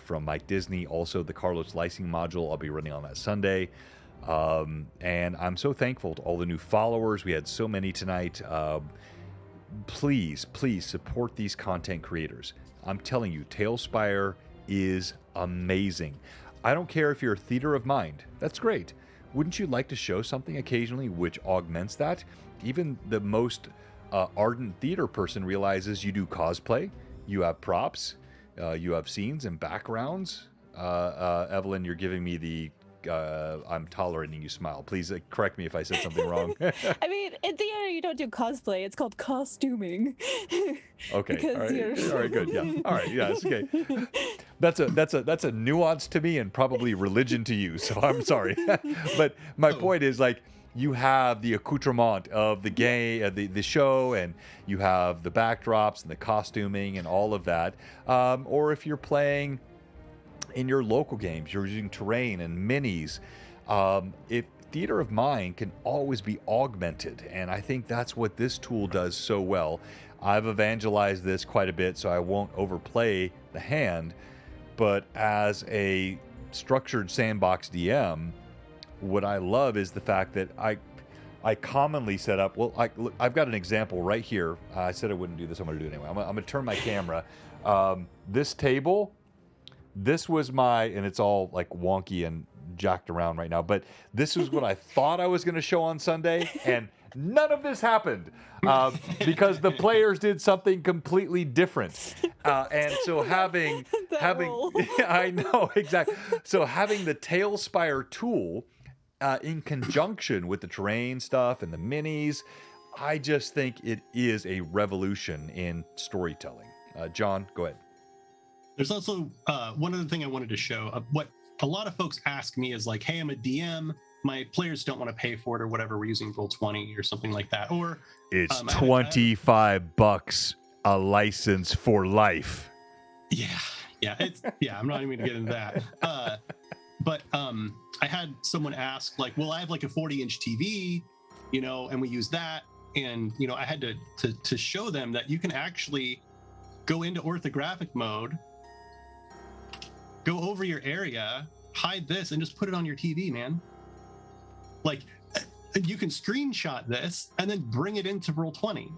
from Mike Disney. Also, the Carlos Lysing module I'll be running on that Sunday. And I'm so thankful to all the new followers. We had so many tonight. Please support these content creators. I'm telling you, TaleSpire is amazing. I don't care if you're a theater of mind. That's great. Wouldn't you like to show something occasionally which augments that? Even the most ardent theater person realizes you do cosplay, you have props, you have scenes and backgrounds. Evelyn, you're giving me the I'm tolerating you smile. Please correct me if I said something wrong. I mean, in theater you don't do cosplay. It's called costuming. Okay. All right. All right. Good. Yeah. All right. Yeah. It's okay. That's a nuance to me and probably religion to you. So I'm sorry. But my point is, like, you have the accoutrement of the show, and you have the backdrops and the costuming and all of that. Or if you're playing in your local games, you're using terrain and minis. If theater of mind can always be augmented, and I think that's what this tool does so well. I've evangelized this quite a bit, so I won't overplay the hand, but as a structured sandbox DM, what I love is the fact that I commonly set up, I've got an example right here. I said I wouldn't do this. I'm going to do it anyway. I'm going to turn my camera. This table, this was and it's all like wonky and jacked around right now, but this is what I thought I was going to show on Sunday, and none of this happened because the players did something completely different. And so having, I know, exactly. So having the TaleSpire tool in conjunction with the terrain stuff and the minis, I just think it is a revolution in storytelling. John, go ahead. There's also one other thing I wanted to show. What a lot of folks ask me is like, hey, I'm a DM. My players don't want to pay for it or whatever. We're using Roll20 or something like that. Or it's $25 a license for life. Yeah. I'm not even gonna get into that. But I had someone ask, like, well, I have like a 40-inch TV, and we use that, and I had to show them that you can actually go into orthographic mode, go over your area, hide this, and just put it on your TV, man. Like, you can screenshot this and then bring it into Roll20.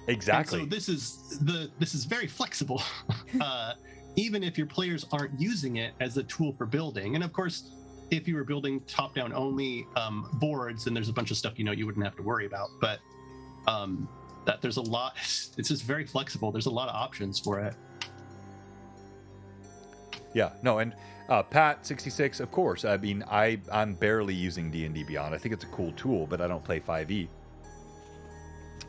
Exactly. And so this is very flexible, even if your players aren't using it as a tool for building. And of course, if you were building top-down only boards, then there's a bunch of stuff you wouldn't have to worry about. But that there's a lot. It's just very flexible. There's a lot of options for it. Yeah, no, and Pat66, of course. I mean, I'm barely using D&D Beyond. I think it's a cool tool, but I don't play 5e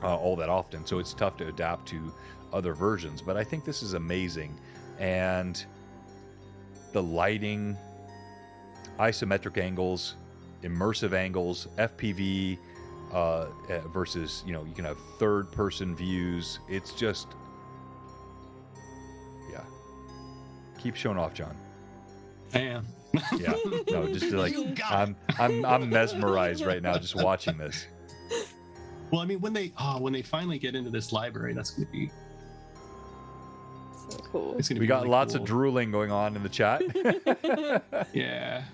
all that often, so it's tough to adapt to other versions. But I think this is amazing, and the lighting, isometric angles, immersive angles, FPV versus you can have third-person views. It's just. Keep showing off, John. I am. Yeah. No, just like I'm mesmerized right now just watching this. Well, I mean, when they finally get into this library, that's going to be so cool. It's going to We be got really lots cool. of drooling going on in the chat. Yeah.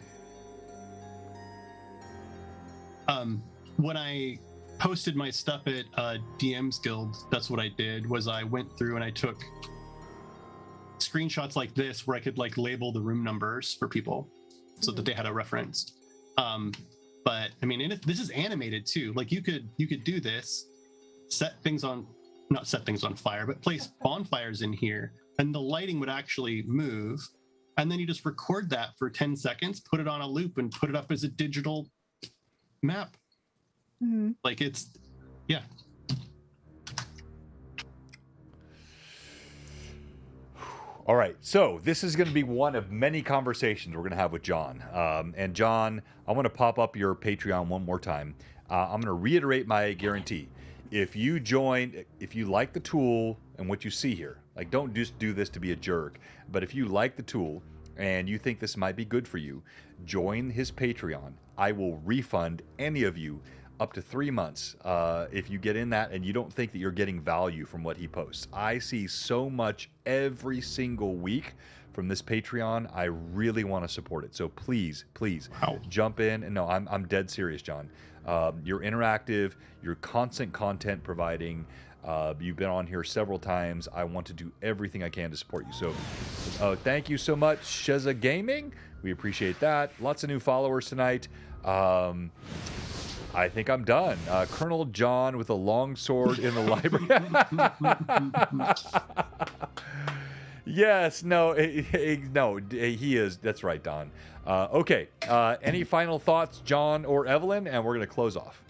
when I posted my stuff at DM's Guild, that's what I did. Was I went through and I took screenshots like this, where I could like label the room numbers for people, so that they had a reference. But I mean, and this is animated too. Like you could do this, not set things on fire, but place bonfires in here, and the lighting would actually move. And then you just record that for 10 seconds, put it on a loop, and put it up as a digital map. Mm-hmm. Like it's, yeah. All right, so this is going to be one of many conversations we're going to have with John. And John, I want to pop up your Patreon one more time. I'm going to reiterate my guarantee. If you like the tool and what you see here, like don't just do this to be a jerk, but if you like the tool and you think this might be good for you, join his Patreon. I will refund any of you up to 3 months if you get in that and you don't think that you're getting value from what he posts. I see so much every single week from this Patreon. I really want to support it. So please jump in. And no, I'm dead serious, John. You're interactive, you're constant content providing. You've been on here several times. I want to do everything I can to support you. So thank you so much, Sheza Gaming. We appreciate that. Lots of new followers tonight. I think I'm done. Colonel John with a long sword in the library. Yes, no, he is. That's right, Don. Okay. Any final thoughts, John or Evelyn? And we're going to close off.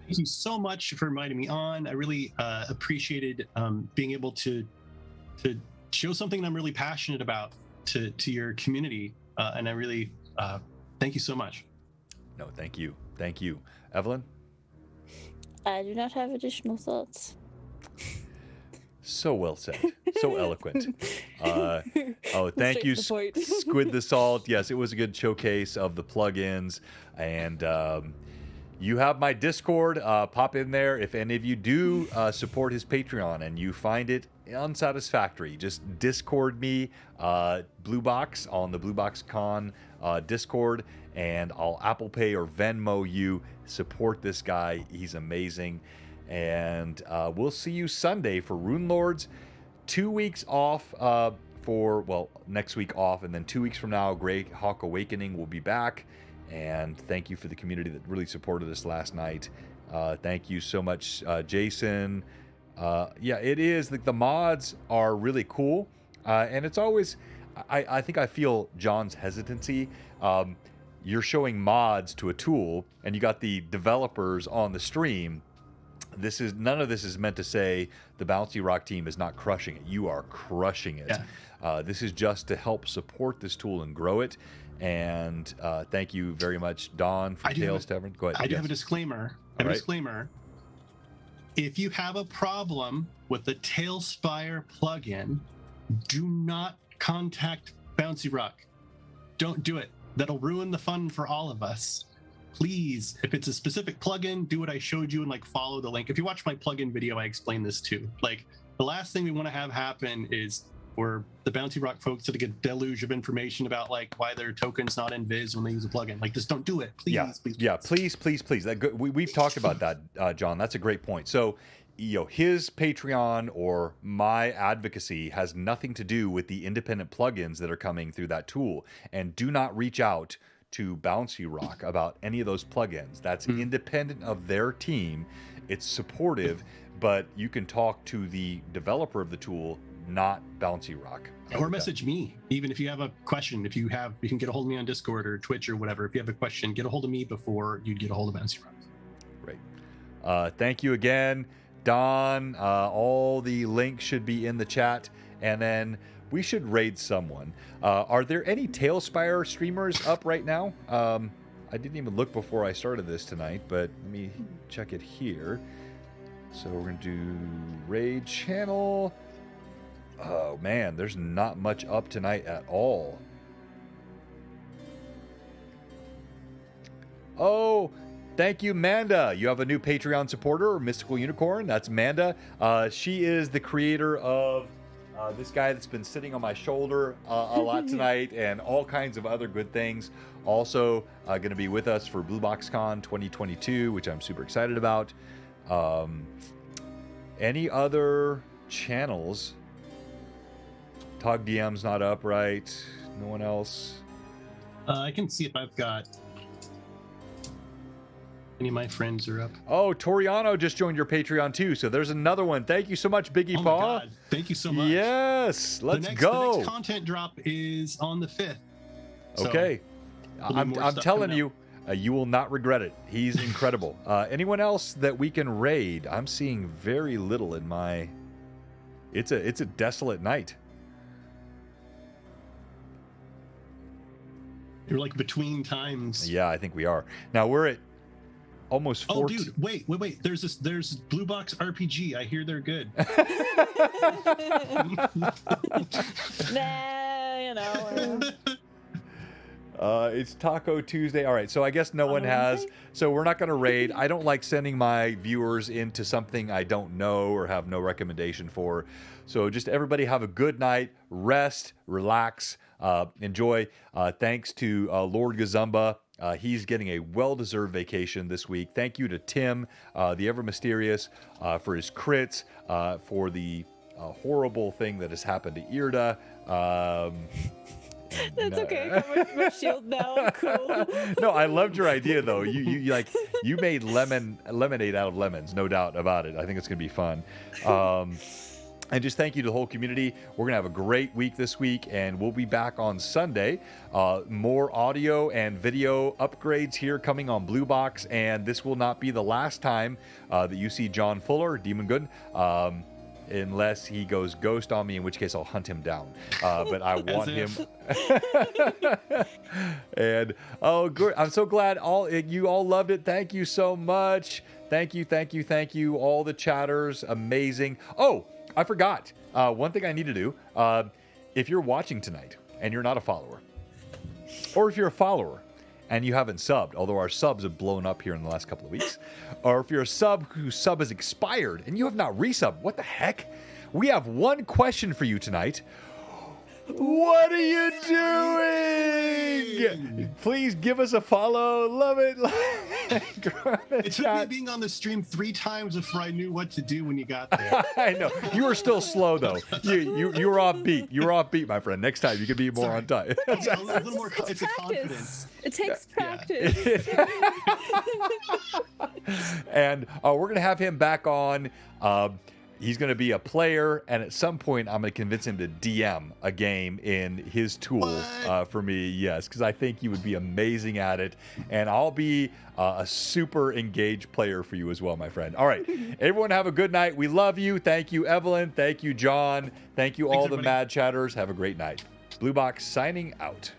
Thank you so much for inviting me on. I really appreciated being able to show something I'm really passionate about to your community. And I really thank you so much. No, thank you. Thank you. Evelyn? I do not have additional thoughts. So well said. So eloquent. Thank you, Squid the Salt. Yes, it was a good showcase of the plugins. And you have my Discord. Pop in there. If any of you do support his Patreon and you find it unsatisfactory, just Discord me, Blue Box, on the Blue Box Con Discord, and I'll Apple Pay or Venmo you. Support this guy. He's amazing. And we'll see you Sunday for Rune Lords. 2 weeks off next week off, and then 2 weeks from now, Greyhawk Awakening will be back. And thank you for the community that really supported us last night. Thank you so much, Jason. It is the mods are really cool, and it's always I think I feel John's hesitancy. You're showing mods to a tool, and you got the developers on the stream. None of this is meant to say the Bouncy Rock team is not crushing it. You are crushing it. Yeah. This is just to help support this tool and grow it. And thank you very much, Don, from Tales Tavern. Go ahead. I do have a disclaimer. Disclaimer. If you have a problem with the Tailspire plugin, do not contact Bouncy Rock. Don't do it. That'll ruin the fun for all of us. Please, if it's a specific plugin, do what I showed you and follow the link. If you watch my plugin video, I explain this too. The last thing we want to have happen is where the Bouncy Rock folks get a deluge of information about why their token's not in Viz when they use a plugin. Just don't do it, please. Please. We've talked about that, John. That's a great point. So, his Patreon or my advocacy has nothing to do with the independent plugins that are coming through that tool. And do not reach out to Bouncy Rock about any of those plugins. That's independent of their team. It's supportive, but you can talk to the developer of the tool, not Bouncy Rock. Or message me, even if you have a question. You can get a hold of me on Discord or Twitch or whatever. If you have a question, get a hold of me before you get a hold of Bouncy Rock. Great. Thank you again, Don. All the links should be in the chat, and then we should raid someone. Are there any Tailspire streamers up right now? I didn't even look before I started this tonight, but let me check it here. So we're going to do raid channel. Oh, man, there's not much up tonight at all. Oh, thank you, Manda. You have a new Patreon supporter, Mystical Unicorn. That's Manda. She is the creator of This guy that's been sitting on my shoulder a lot tonight, and all kinds of other good things. Also going to be with us for BlueBoxCon 2022, which I'm super excited about. Any other channels? Tog DM's not up, right? No one else? I can see if I've got any of my friends are up. Oh, Toriano just joined your Patreon too, so there's another one. Thank you so much, Biggie Oh my Paw. God. Thank you so much. Yes, let's The go. next content drop is on the 5th. So Okay. there'll be I'm more stuff telling coming you, you will not regret it. He's incredible. Anyone else that we can raid? I'm seeing very little in my... It's a desolate night. You're like between times. Yeah, I think we are. Now we're at almost 14. Oh, dude, wait. There's BlueBoxRPG. I hear they're good. Nah, you know. It's Taco Tuesday. All right, so I guess no one has. So we're not going to raid. I don't like sending my viewers into something I don't know or have no recommendation for. So just everybody have a good night. Rest, relax, enjoy. Thanks to Lord Gazumba. He's getting a well-deserved vacation this week. Thank you to Tim, the ever mysterious, for his crits, for the horrible thing that has happened to Irda. That's okay. I got my shield now. Cool. No, I loved your idea though. You made lemonade out of lemons, no doubt about it. I think it's gonna be fun. And just thank you to the whole community. We're going to have a great week this week, and we'll be back on Sunday. More audio and video upgrades here coming on Blue Box, and this will not be the last time that you see John Fuller, Demongund, unless he goes ghost on me, in which case I'll hunt him down. But I want him. And good. I'm so glad you all loved it. Thank you so much. Thank you. All the chatters, amazing. Oh, I forgot. One thing I need to do. If you're watching tonight and you're not a follower, or if you're a follower and you haven't subbed, although our subs have blown up here in the last couple of weeks, or if you're a sub whose sub has expired and you have not resubbed, what the heck? We have one question for you tonight. What are you doing? Please give us a follow. Love it. It took me being on the stream 3 times before I knew what to do when you got there. I know. You were still slow, though. You were off beat. You were off beat, my friend. Next time, you can be more on time. A little more. It's a confidence. It takes practice. And we're going to have him back on. He's going to be a player, and at some point, I'm going to convince him to DM a game in his tool for me. Yes, because I think you would be amazing at it, and I'll be a super engaged player for you as well, my friend. All right, everyone have a good night. We love you. Thank you, Evelyn. Thank you, John. Thank you, all the mad chatters. Have a great night. Blue Box signing out.